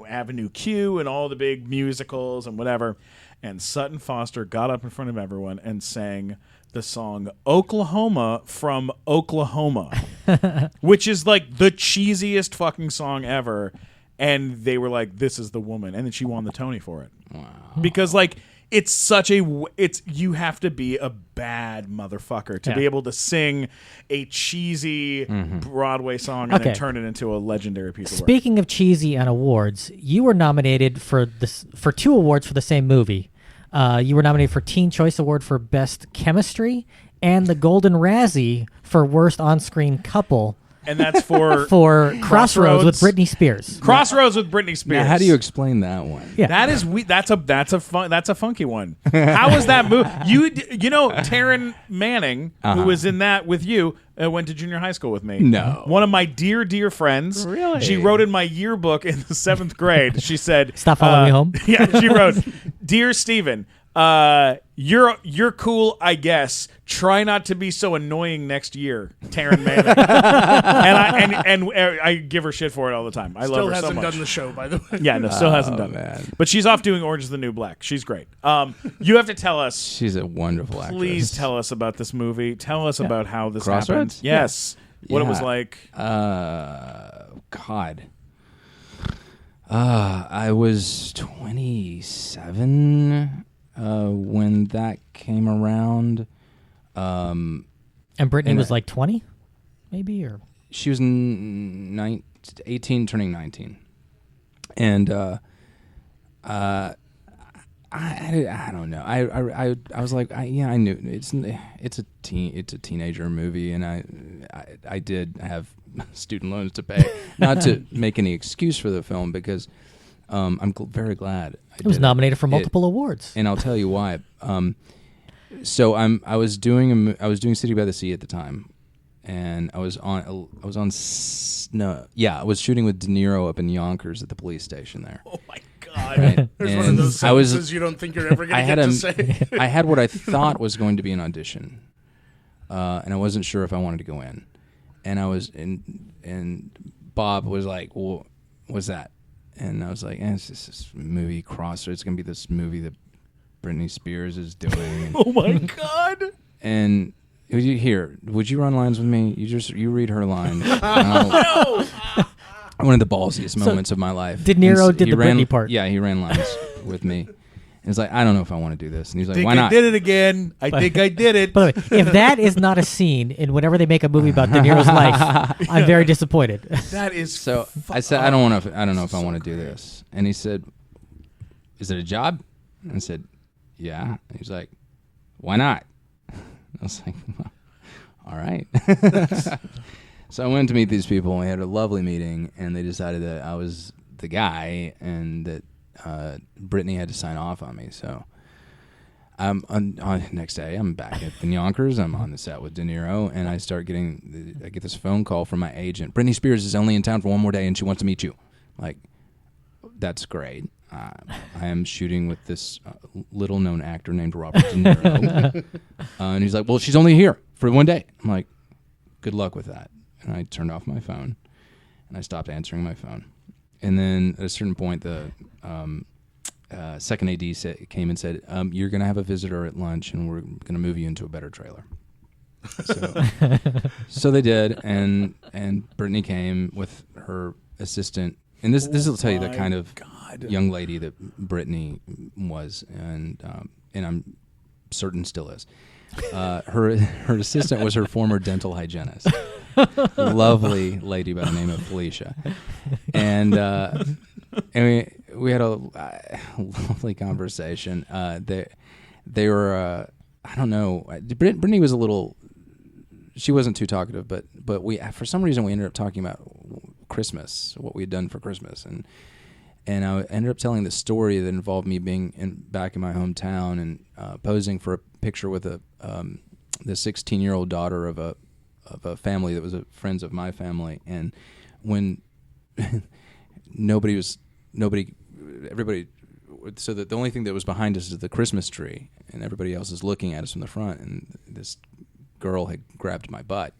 Avenue Q and all the big musicals and whatever. And Sutton Foster got up in front of everyone and sang the song Oklahoma from Oklahoma, which is like the cheesiest fucking song ever. And they were like, "This is the woman." And then she won the Tony for it. Wow. Because like, you have to be a bad motherfucker to be able to sing a cheesy Broadway song and then turn it into a legendary piece of work. Speaking of cheesy and awards, you were nominated for 2 awards for the same movie. You were nominated for Teen Choice Award for Best Chemistry and the Golden Razzie for Worst On-Screen Couple. And that's for Crossroads with Britney Spears. Crossroads with Britney Spears. Now, how do you explain that one? Yeah. That's a funky one. How was that movie? Taryn Manning, who was in that with you, went to junior high school with me. No. One of my dear friends. Really? She wrote in my yearbook in the 7th grade. She said, "Stop following me home." Yeah, she wrote, "Dear Steven, you're cool, I guess. Try not to be so annoying next year, Taryn Manning." and I give her shit for it all the time. I love her so Still much. hasn't done the show, by the way. Yeah, no, still hasn't done it. But she's off doing Orange is the New Black. She's great. You have to tell us. She's a wonderful actress. Please tell us about this movie. Tell us about how this Crossroads? happened. Yes. What it was Yeah. like. God. I was 27 when that came around. And Britney was like 20, maybe, or She was 18, turning 19. And I don't know. I was like, I knew it's a teenager movie, and I did have student loans to pay. Not to make any excuse for the film, because I'm very glad it was nominated for multiple awards. and I'll tell you why. So I was doing City by the Sea at the time, and I was shooting with De Niro up in Yonkers at the police station there. Oh, my God. Right? There's one And of those sentences you don't think you're ever going to get to say. I had what I thought was going to be an audition, and I wasn't sure if I wanted to go in. And I was and Bob was like, "Well, what's that?" And I was like, "It's just this movie, Crossroads. It's going to be this movie that Britney Spears is doing." Oh, my God. And would you run lines with me? You read her line. One of the ballsiest moments of my life. De Niro And did the Britney part. Yeah, he ran lines with me. And he's like, "I don't know if I want to do this." And he's like, Think "Why I not?" did it again. I think I did it. By the way, if that is not a scene in whenever they make a movie about De Niro's life, I'm very disappointed. That is So I said, "I don't know if I want to do this." And he said, "Is it a job?" And I said, yeah. And he's like, why not? I was like, well, all right. So I went to meet these people, and we had a lovely meeting, and they decided that I was the guy and that Brittany had to sign off on me. So on next day, I'm back at the Yonkers. I'm on the set with De Niro, and I get this phone call from my agent. Britney Spears is only in town for one more day, and she wants to meet you. Like, that's great. I am shooting with this little-known actor named Robert De Niro. And he's like, well, she's only here for one day. I'm like, good luck with that. And I turned off my phone, and I stopped answering my phone. And then at a certain point, the second AD came and said, you're going to have a visitor at lunch, and we're going to move you into a better trailer. So they did, and Brittany came with her assistant. And this will tell you the kind of young lady that Brittany was, and I'm certain still is. Her assistant was her former dental hygienist, lovely lady by the name of Felicia, and we had a lovely conversation. They were I don't know. Brittany was a little. She wasn't too talkative, but we for some reason we ended up talking about Christmas, what we had done for Christmas, and I ended up telling this story that involved me being back in my hometown and posing for a picture with the 16-year-old daughter of a family that was friends of my family, and when everybody, so that the only thing that was behind us is the Christmas tree, and everybody else is looking at us from the front, and this girl had grabbed my butt.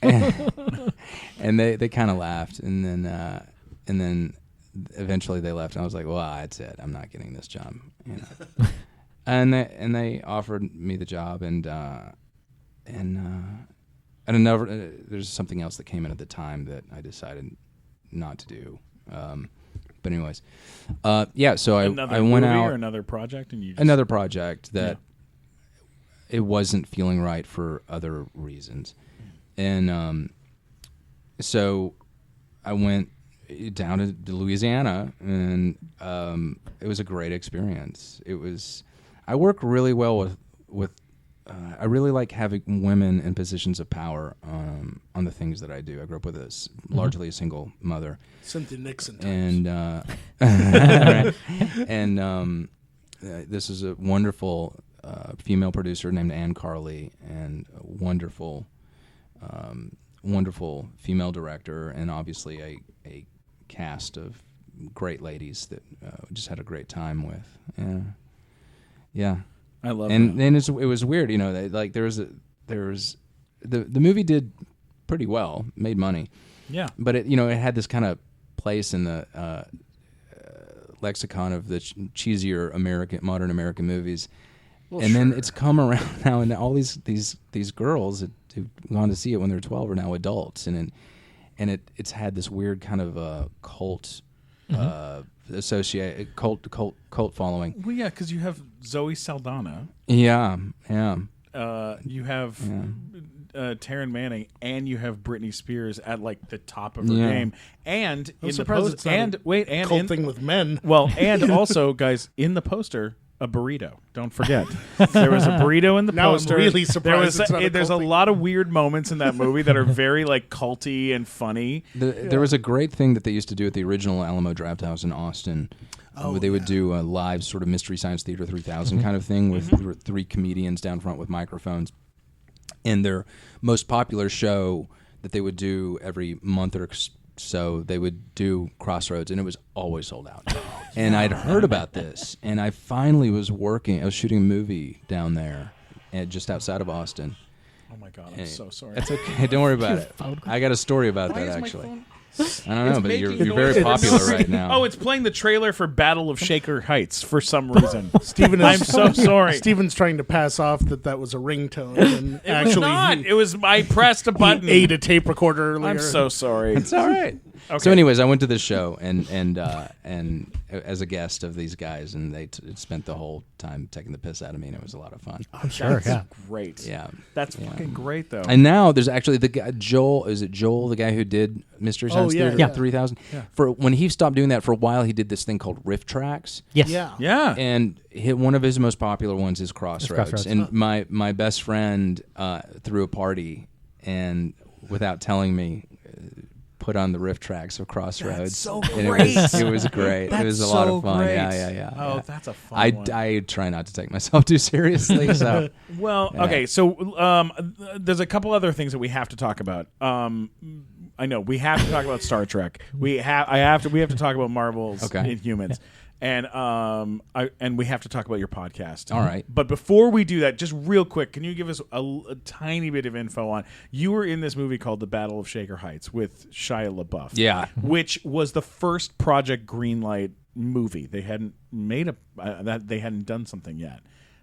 And they kind of laughed, and then eventually they left, and I was like, well, that's it. I'm not getting this job. You know? and they offered me the job, and another there's something else that came in at the time that I decided not to do. But anyways, so I went out. Or another project, and another project that it wasn't feeling right for other reasons, and so I went down to Louisiana, and it was a great experience. I work really well with I really like having women in positions of power on the things that I do. I grew up with largely a single mother. Cynthia Nixon times. And this is a wonderful female producer named Ann Carley, and a wonderful female director, and obviously a cast of great ladies that just had a great time with. Yeah. I love it. And it was weird, you know. The movie did pretty well, made money. Yeah. But it had this kind of place in the lexicon of the cheesier modern American movies. Well, and then it's come around now, and all these girls who've gone to see it when they're 12 are now adults, and it's had this weird kind of cult. Associate cult following. Well, yeah, because you have Zoe Saldana. Yeah. You have Taryn Manning, and you have Britney Spears at like the top of her game. And I'm in the surprised it's not cult thing with men. Well, and also, guys, in the poster, a burrito. Don't forget, there was a burrito in the poster. I'm really surprised. There's a lot of weird moments in that movie that are very like culty and funny. There was a great thing that they used to do at the original Alamo Drafthouse in Austin. They would do a live sort of Mystery Science Theater 3000 kind of thing with three comedians down front with microphones. And their most popular show that they would do every month or so, they would do Crossroads, and it was always sold out. And I'd heard about this, and I finally was shooting a movie down there, just outside of Austin. Oh my God, I'm so sorry. That's okay. Don't worry about it. I got a story about that, actually. I don't know, but you're very popular right now. Oh, it's playing the trailer for Battle of Shaker Heights for some reason. I'm so sorry. Steven's trying to pass off that was a ringtone. And it was I pressed a button. He ate a tape recorder earlier. I'm so sorry. It's all right. Okay. So anyways, I went to this show, and as a guest of these guys, and they spent the whole time taking the piss out of me, and it was a lot of fun. I'm sure. That's great. Yeah, that's fucking great though. And now there's actually the guy Joel. Is it Joel, the guy who did Mystery Science Theater 3000? Yeah. For when he stopped doing that for a while, he did this thing called Riff Tracks. Yes. Yeah. And one of his most popular ones is Crossroads. And my best friend threw a party and without telling me, put on the riff tracks of Crossroads. That's so great. It was great. It was a lot of fun. Great. Yeah. Oh, that's a fun one. I try not to take myself too seriously. So well, okay. So there's a couple other things that we have to talk about. I know we have to talk about Star Trek. We have to talk about Marvel's Inhumans. And we have to talk about your podcast. All right. But before we do that, just real quick, can you give us a tiny bit of info on, you were in this movie called The Battle of Shaker Heights with Shia LaBeouf. Yeah. Which was the first Project Greenlight movie. They hadn't made they hadn't done something yet.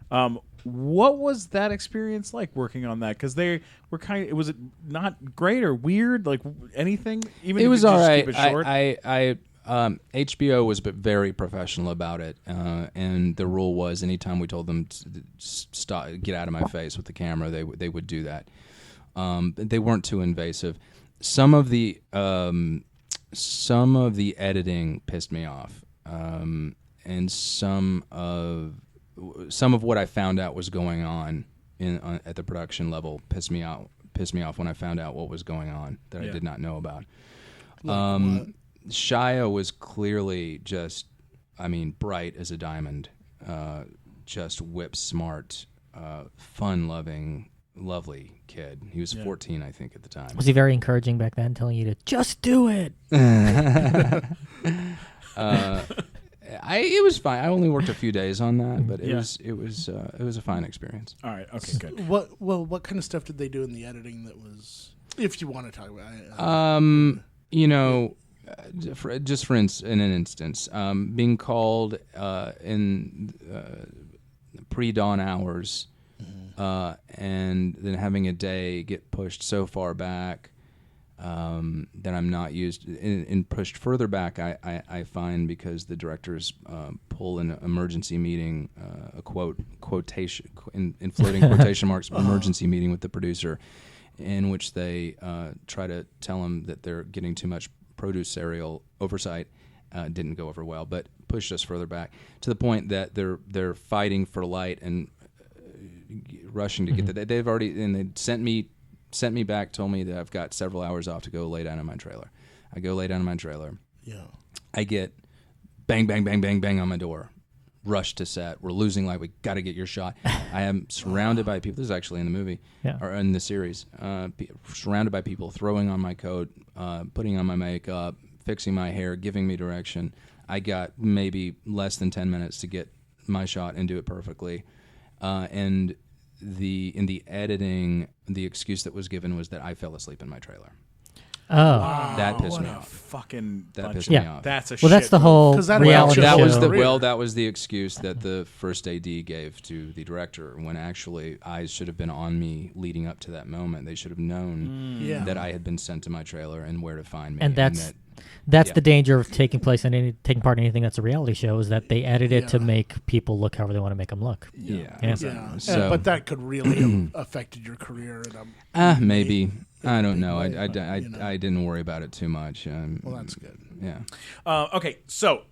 What was that experience like working on that? Because they were was it not great or weird? Like anything? Even it if was you all just right. keep it short? HBO was very professional about it, and the rule was anytime we told them to stop, get out of my face with the camera, they would do that. They weren't too invasive. Some of the editing pissed me off, and some of what I found out was going on at the production level pissed me off when I found out what was going on that I did not know about. Shia was clearly just, bright as a diamond, just whip smart, fun-loving, lovely kid. He was 14, I think, at the time. Was he very encouraging back then, telling you to just do it? It was fine. I only worked a few days on that, but it was a fine experience. All right. Okay. Good. What kind of stuff did they do in the editing that was, if you want to talk about it? In an instance, being called in pre-dawn hours, and then having a day get pushed so far back that I'm not used, and pushed further back, I find because the directors pull an emergency meeting, quotation in floating quotation marks, emergency meeting with the producer, in which they try to tell him that they're getting too much producerial oversight. Didn't go over well, but pushed us further back to the point that they're fighting for light and rushing to get that. They've already, and they sent me back, told me that I've got several hours off to go lay down in my trailer. I go lay down in my trailer. Yeah. I get bang, bang, bang, bang, bang on my door. Rush to set. We're losing light. We got to get your shot. I am surrounded by people. This is actually in the movie, or in the series. Surrounded by people throwing on my coat, putting on my makeup, fixing my hair, giving me direction. I got maybe less than 10 minutes to get my shot and do it perfectly. And in the editing, the excuse that was given was that I fell asleep in my trailer. Oh, that pissed me off. Fucking that pissed me off. That's a well, that's the whole reality show. That was the excuse that the first AD gave to the director, when actually eyes should have been on me leading up to that moment. They should have known that I had been sent to my trailer and where to find me. And that's the danger of taking part in anything that's a reality show, is that they edit it to make people look however they want to make them look. So, but that could really have affected your career. Maybe. I don't know. I didn't worry about it too much. Well, that's good. Yeah. Okay, so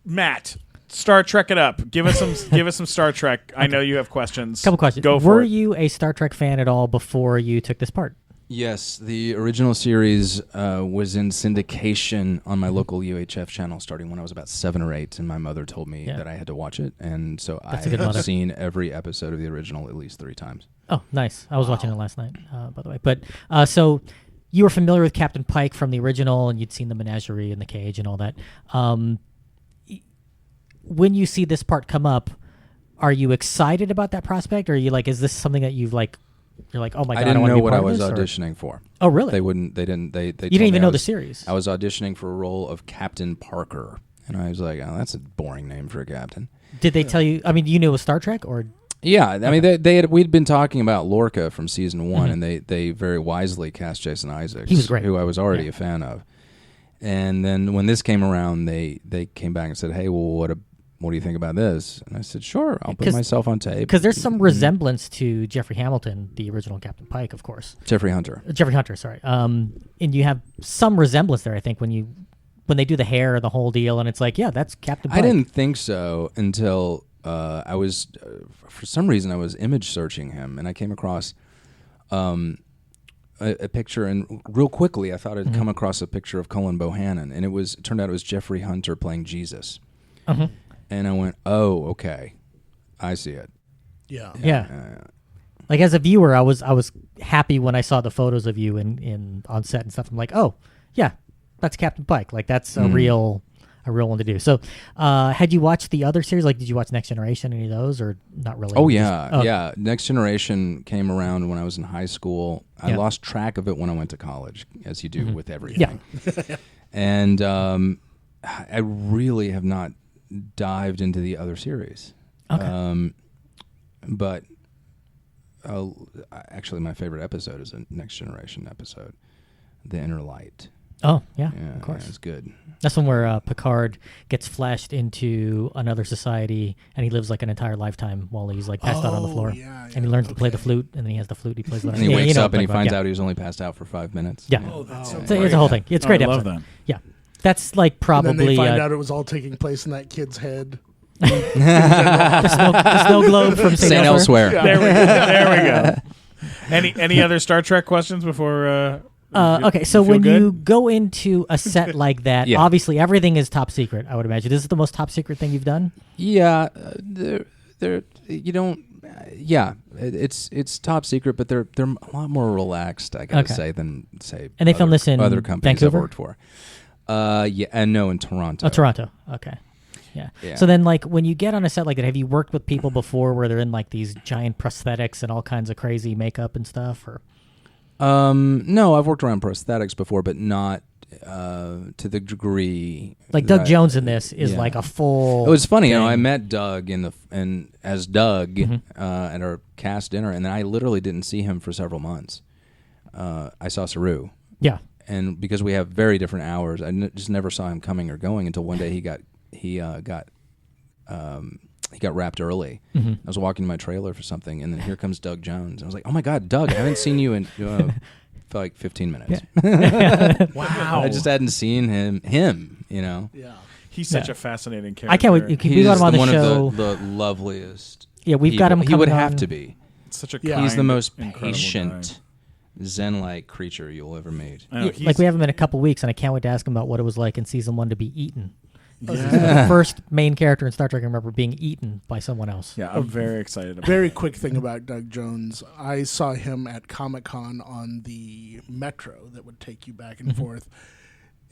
Matt, Star Trek it up. Give us some Star Trek. I know you have questions. Couple questions. Go for it. Were you a Star Trek fan at all before you took this part? Yes, the original series was in syndication on my local UHF channel starting when I was about 7 or 8, and my mother told me that I had to watch it, and so I have seen every episode of the original at least 3 times. Oh, nice. I was watching it last night, by the way. But so you were familiar with Captain Pike from the original, and you'd seen the menagerie and the cage and all that. When you see this part come up, are you excited about that prospect, or are you like, is this something that you've like, you're like, oh my god, I didn't know what I was this, auditioning for. Oh, really? They didn't. They you didn't even know the series. I was auditioning for a role of Captain Parker, and I was like, oh, that's a boring name for a captain. Did they tell you? I mean, you knew it was Star Trek, or? Yeah, I mean, we'd been talking about Lorca from season 1, and they very wisely cast Jason Isaacs, he was great, who I was already a fan of. And then when this came around, they came back and said, "Hey, well, what do you think about this?" And I said, "Sure, I'll put myself on tape." Because there's some resemblance to Jeffrey Hamilton, the original Captain Pike, of course. Jeffrey Hunter, sorry. And you have some resemblance there, I think, when they do the hair and the whole deal, and it's like, yeah, that's Captain Pike. I didn't think so until I was, for some reason, I was image searching him, and I came across a picture, and real quickly, I thought I'd come across a picture of Cullen Bohannon, and it turned out it was Jeffrey Hunter playing Jesus. And I went, oh, okay, I see it. Yeah. Like as a viewer, I was happy when I saw the photos of you in on set and stuff. I'm like, oh, yeah, that's Captain Pike. Like that's a real one to do. So, had you watched the other series? Like, did you watch Next Generation, any of those, or not really? Oh yeah, yeah. Next Generation came around when I was in high school. I lost track of it when I went to college, as you do with everything. Yeah. And I really have not dived into the other series. Okay. But actually, my favorite episode is a Next Generation episode, The Inner Light. Oh, yeah, of course. Yeah, it's good. That's one where Picard gets flashed into another society, and he lives like an entire lifetime while he's like passed out on the floor. And he learns to play the flute, and then he has the flute he plays later. And he wakes up and he finds out he was only passed out for 5 minutes. Yeah. Oh, that's so it's a whole thing. It's a great I episode. love that. Yeah. That's like probably... And then they find out it was all taking place in that kid's head. the snow globe from St. Elsewhere. There we go. There we go. Any other Star Trek questions before... okay, so when good? you go into a set like that, obviously everything is top secret, I would imagine. This is the most top secret thing you've done? Yeah. You don't... it's top secret, but they're a lot more relaxed, I gotta say, than say. And they filmed this in other companies Vancouver? I've worked for. No, in Toronto. Oh, Toronto. Okay. Yeah. So then, like, when you get on a set like that, have you worked with people before where they're in like these giant prosthetics and all kinds of crazy makeup and stuff? Or no, I've worked around prosthetics before, but not to the degree. Like Doug Jones in this is like a full. It was funny, thing. I met Doug as Doug at our cast dinner, and then I literally didn't see him for several months. I saw Saru. Yeah. And because we have very different hours, I just never saw him coming or going until one day he got wrapped early. I was walking to my trailer for something, and then here comes Doug Jones. And I was like, "Oh my God, Doug! I haven't seen you in for like 15 minutes." Yeah. Wow! I just hadn't seen him. Yeah. He's such a fascinating character. I can't wait. We got him on the show. Of the loveliest. Yeah, we've got him. He would on. have to be. Such a He's the most incredible patient, zen-like creature you'll ever meet. Like we have him in a couple weeks, and I can't wait to ask him about what it was like in season 1 to be eaten. He's the first main character in Star Trek I remember being eaten by someone else. Yeah, I'm very excited about Very quick thing about Doug Jones. I saw him at Comic-Con on the Metro that would take you back and forth.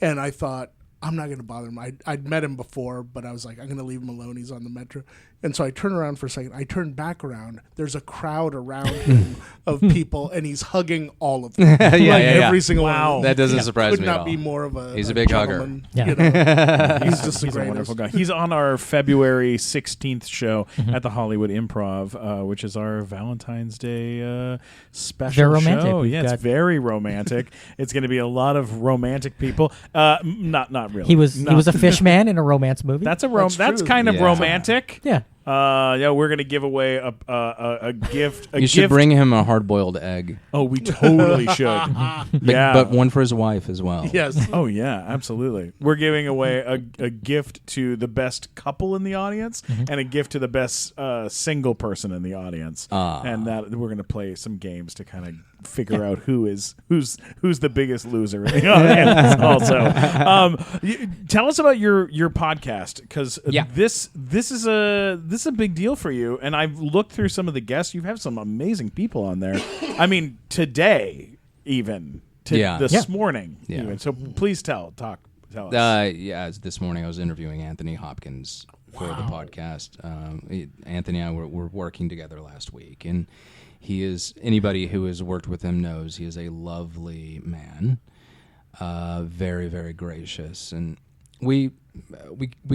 And I thought, I'm not going to bother him. I'd met him before, but I was like, I'm going to leave him alone. He's on the Metro. And so I turned around for a second. I turned back around. There's a crowd around him of people, and he's hugging all of them. Every single one. Of them. That doesn't surprise Could me not at all. be more of a He's a big hugger. You know? He's just He's the a greatest. wonderful guy. He's on our February 16th show at the Hollywood Improv, which is our Valentine's Day special Very romantic. show. We've Yeah, it's got- very romantic. It's going to be a lot of romantic people. Not really. He was a fish man in a romance movie. That's That's true. kind of Yeah. romantic. yeah. We're gonna give away a gift. You should bring him a hard-boiled egg. Oh, we totally should. Yeah, But one for his wife as well. Yes. Oh yeah, absolutely. We're giving away a gift to the best couple in the audience and a gift to the best single person in the audience. And that we're gonna play some games to kind of figure out who's the biggest loser in the audience. Also, tell us about your podcast, because this is a big deal for you. And I've looked through some of the guests. You have some amazing people on there. I mean, today even. This morning, even. So please tell us. This morning I was interviewing Anthony Hopkins for the podcast. Anthony and I were working together last week, and he is, anybody who has worked with him knows he is a lovely man, very, very gracious, and we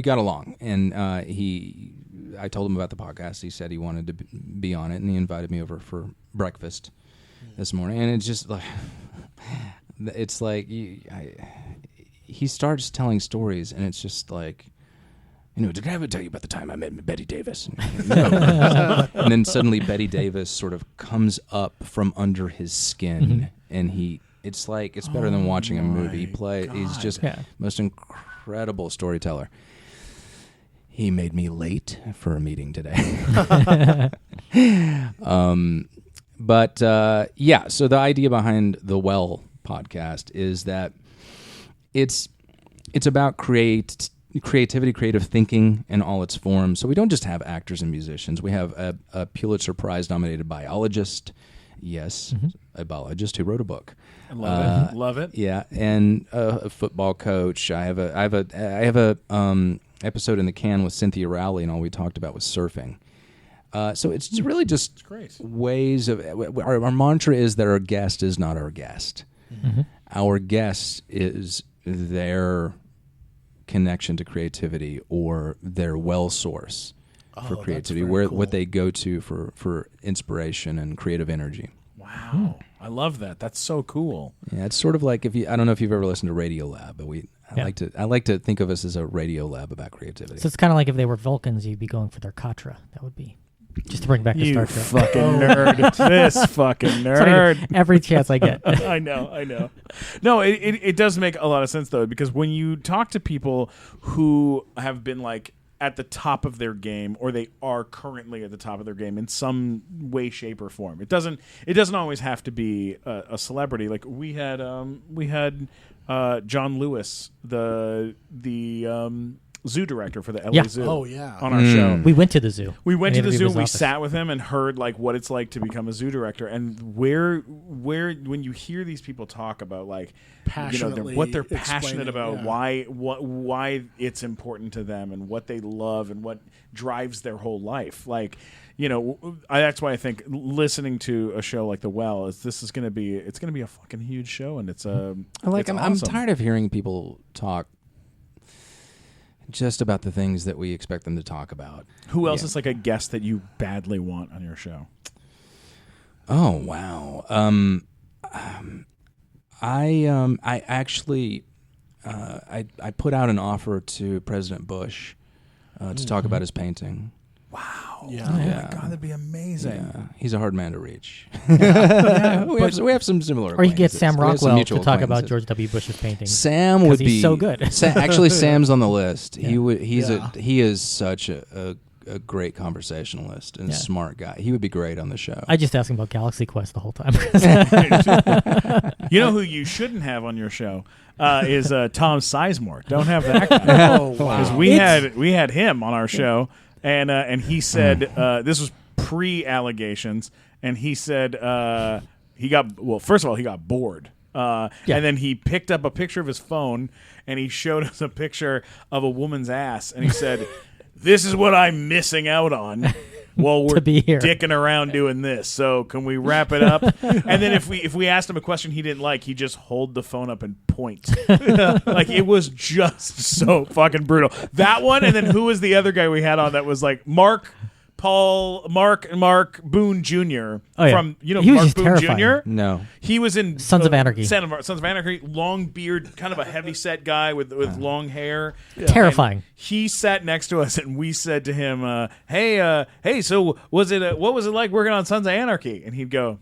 got along. And I told him about the podcast. He said he wanted to be on it, and he invited me over for breakfast this morning, and it's just like. It's like he starts telling stories, and it's just like, did I ever tell you about the time I met Betty Davis? No. And then suddenly Betty Davis sort of comes up from under his skin, and it's like it's better than watching a movie play. God. He's just most incredible storyteller. He made me late for a meeting today. So the idea behind the Well podcast is that it's about creativity, creative thinking in all its forms. So we don't just have actors and musicians. We have a Pulitzer Prize nominated biologist. Yes, a biologist who wrote a book. Love it. Yeah, and a football coach. I have a episode in the can with Cynthia Rowley, and all we talked about was surfing. So it's really just ways of our mantra is that our guest is not our guest. Our guest is their connection to creativity or their well source for creativity, what they go to for inspiration and creative energy. Wow. I love that. That's so cool. Yeah, it's sort of like I don't know if you've ever listened to Radio-Lab, but I like to think of us as a radio lab about creativity. So it's kind of like if they were Vulcans, you'd be going for their Katra. That would be just to bring back the Star Trek. Fucking nerd. This fucking nerd. Every chance I get. I know. No, it does make a lot of sense though, because when you talk to people who have been like at the top of their game, or they are currently at the top of their game in some way, shape, or form, it doesn't always have to be a celebrity. Like we had John Lewis, the zoo director for the LA Zoo. Oh yeah, on our show. We went to the zoo. We sat with him and heard like what it's like to become a zoo director, and where when you hear these people talk about like what they're passionate about, why it's important to them, and what they love, and what drives their whole life, like. That's why I think listening to a show like The Well is going to be a fucking huge show, and it's awesome. I'm tired of hearing people talk just about the things that we expect them to talk about. Who else is like a guest that you badly want on your show? Oh wow. I actually I put out an offer to President Bush to talk about his painting. Wow. Yeah. Oh my God, that'd be amazing. Yeah. He's a hard man to reach. we have some similar. Or you get Sam Rockwell to talk about acquaintances. George W. Bush's painting. Sam would be he's so good. Actually, Sam's on the list. Yeah. He is such a great conversationalist and smart guy. He would be great on the show. I just asked him about Galaxy Quest the whole time. You know who you shouldn't have on your show is Tom Sizemore. Don't have that guy. Oh wow. Because we had him on our show. And he said this was pre-allegations, and he said first of all, he got bored. And then he picked up a picture of his phone, and he showed us a picture of a woman's ass, and he said, "This is what I'm missing out on while we're dicking around doing this. So can we wrap it up?" And then if we asked him a question he didn't like, he just hold the phone up and point. Like it was just so fucking brutal. That one, and then who was the other guy we had on that was like Mark Boone Jr. from Mark Boone Jr. No, he was in Sons of Anarchy. Sons of Anarchy, long beard, kind of a heavy set guy with long hair. Terrifying. And he sat next to us, and we said to him, "Hey, so what was it like working on Sons of Anarchy?" And he'd go,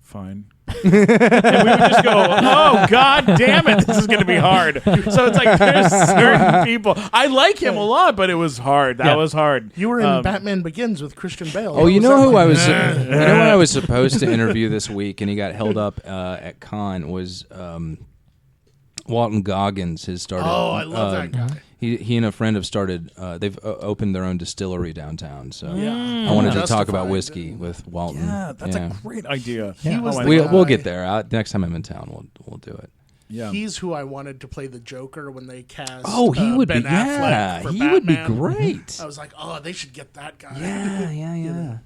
"Fine." And we would just go, "Oh God damn it, this is going to be hard." So it's like there's certain people. I like him a lot, but it was hard. That was hard. You were in Batman Begins with Christian Bale. Oh, you know who I was? You know what I was supposed to interview this week, and he got held up at Cannes was Walton Goggins. Has started. Oh, I love that guy. He and a friend have started. They've opened their own distillery downtown. So I wanted to talk about whiskey with Walton. Yeah, that's a great idea. He was we'll get there. Next time I'm in town, we'll do it. Yeah. He's who I wanted to play the Joker when they cast. Oh, he would Ben be. Affleck for he Batman. would be great. I was like, oh, they should get that guy. Yeah.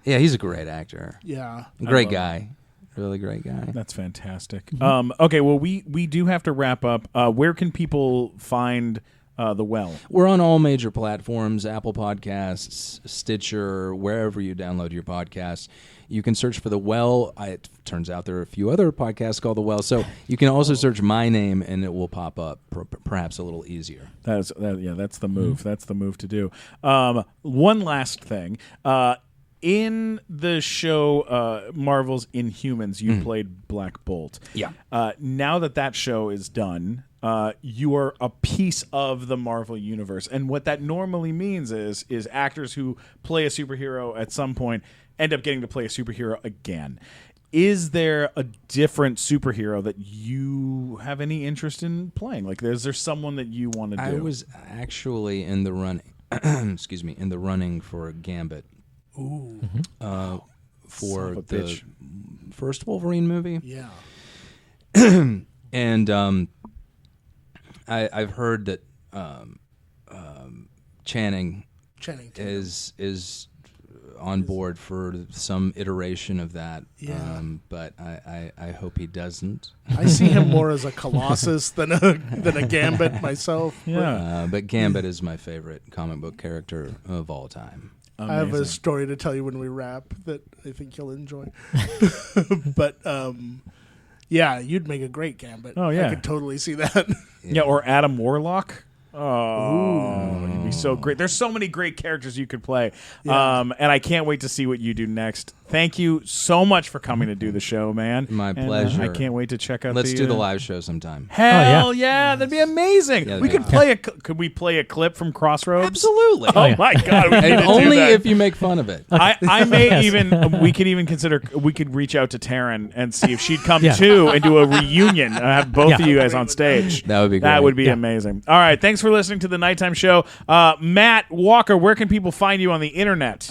Yeah, he's a great actor. Yeah. Great guy. Really great guy. That's fantastic. Okay, well, we do have to wrap up. Where can people find The Well? We're on all major platforms, Apple Podcasts, Stitcher, wherever you download your podcasts. You can search for The Well. It turns out there are a few other podcasts called The Well. So you can also search my name, and it will pop up, perhaps a little easier. That's the move. That's the move to do. One last thing. In the show Marvel's Inhumans, you played Black Bolt. Yeah. Now that show is done, you are a piece of the Marvel universe. And what that normally means is actors who play a superhero at some point end up getting to play a superhero again. Is there a different superhero that you have any interest in playing? Like, is there someone that you want to do? I was actually in the running. In the running for Gambit. Ooh. For the bitch. first Wolverine movie. Yeah. And I've heard that Channing Tatum. is on board for some iteration of that. Yeah. But I hope he doesn't. I see him more as a Colossus than a Gambit myself. Yeah. But Gambit is my favorite comic book character of all time. I have a Amazing. story to tell you when we wrap that I think you'll enjoy. But yeah, you'd make a great Gambit. Oh, yeah. I could totally see that. Yeah, or Adam Warlock. Oh, you'd be so great. There's so many great characters you could play. Yeah. And I can't wait to see what you do next. Thank you so much for coming to do the show, man. My And, pleasure. I can't wait to check out Let's the do the live show sometime. Hell yeah, that'd be amazing. Yeah, we could play could we play a clip from Crossroads? Absolutely. Oh my god, we need to And do only that. if you make fun of it. I may Yes. even we could even consider we could reach out to Taryn and see if she'd come Yeah. too and do a reunion and have both Yeah. of you guys on stage. That would be great. That would be amazing. All right, thanks for listening to the Nighttime Show. Matt Walker, where can people find you on the internet?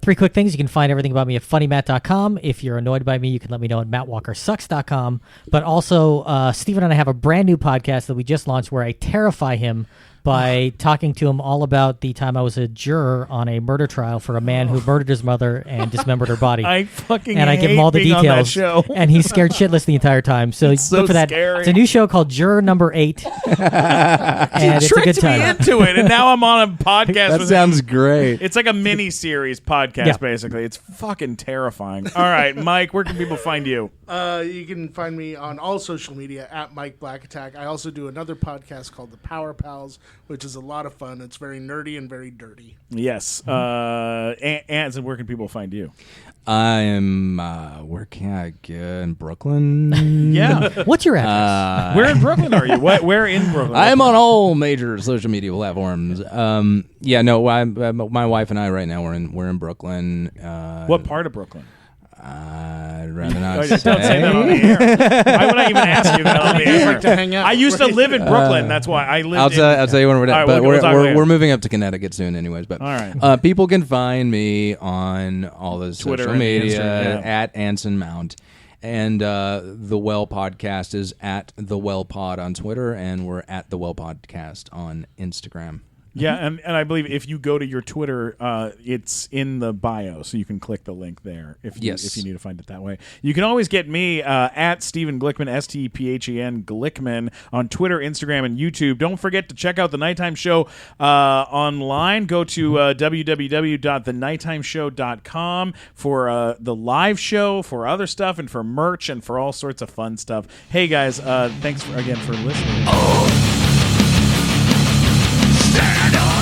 3 quick things. You can find everything about me at funnymatt.com. If you're annoyed by me, you can let me know at mattwalkersucks.com. But also, Steven and I have a brand new podcast that we just launched where I terrify him by talking to him all about the time I was a juror on a murder trial for a man who murdered his mother and dismembered her body. I fucking and I give him hate all the being on that details. show. And he's scared shitless the entire time. So so look for that. scary. It's a new show called Juror Number 8. And it's a good Tricked me time. into it, and now I'm on a podcast That with sounds great. It's like a mini-series podcast, Yeah. basically. It's fucking terrifying. All right, Mike, where can people find you? You can find me on all social media at Mike Black Attack. I also do another podcast called The Power Pals, which is a lot of fun. It's very nerdy and very dirty. Yes. Anson, where can people find you? I am, where can I go? In Brooklyn? Yeah. What's your address? Where in Brooklyn are you? Where in Brooklyn? I am on all major social media platforms. My wife and I right now we're in Brooklyn. What part of Brooklyn? I'd rather Oh, not don't say that on the air. Why would I even ask you that on the air? to hang out. I used to live in Brooklyn. That's why I lived I'll tell you when we're done. All right, but we'll talk later. we're moving up to Connecticut soon, anyways. But All right. people can find me on all the Twitter social and media Instagram, yeah. at Anson Mount, and the Well Podcast is at the Well Pod on Twitter, and we're at the Well Podcast on Instagram. Yeah, and I believe if you go to your Twitter, it's in the bio, so you can click the link there if you need to find it that way. You can always get me at Stephen Glickman, STPHEN Glickman, on Twitter, Instagram, and YouTube. Don't forget to check out The Nighttime Show online. Go to www.thenighttimeshow.com for the live show, for other stuff, and for merch, and for all sorts of fun stuff. Hey, guys, thanks again for listening. Stand up!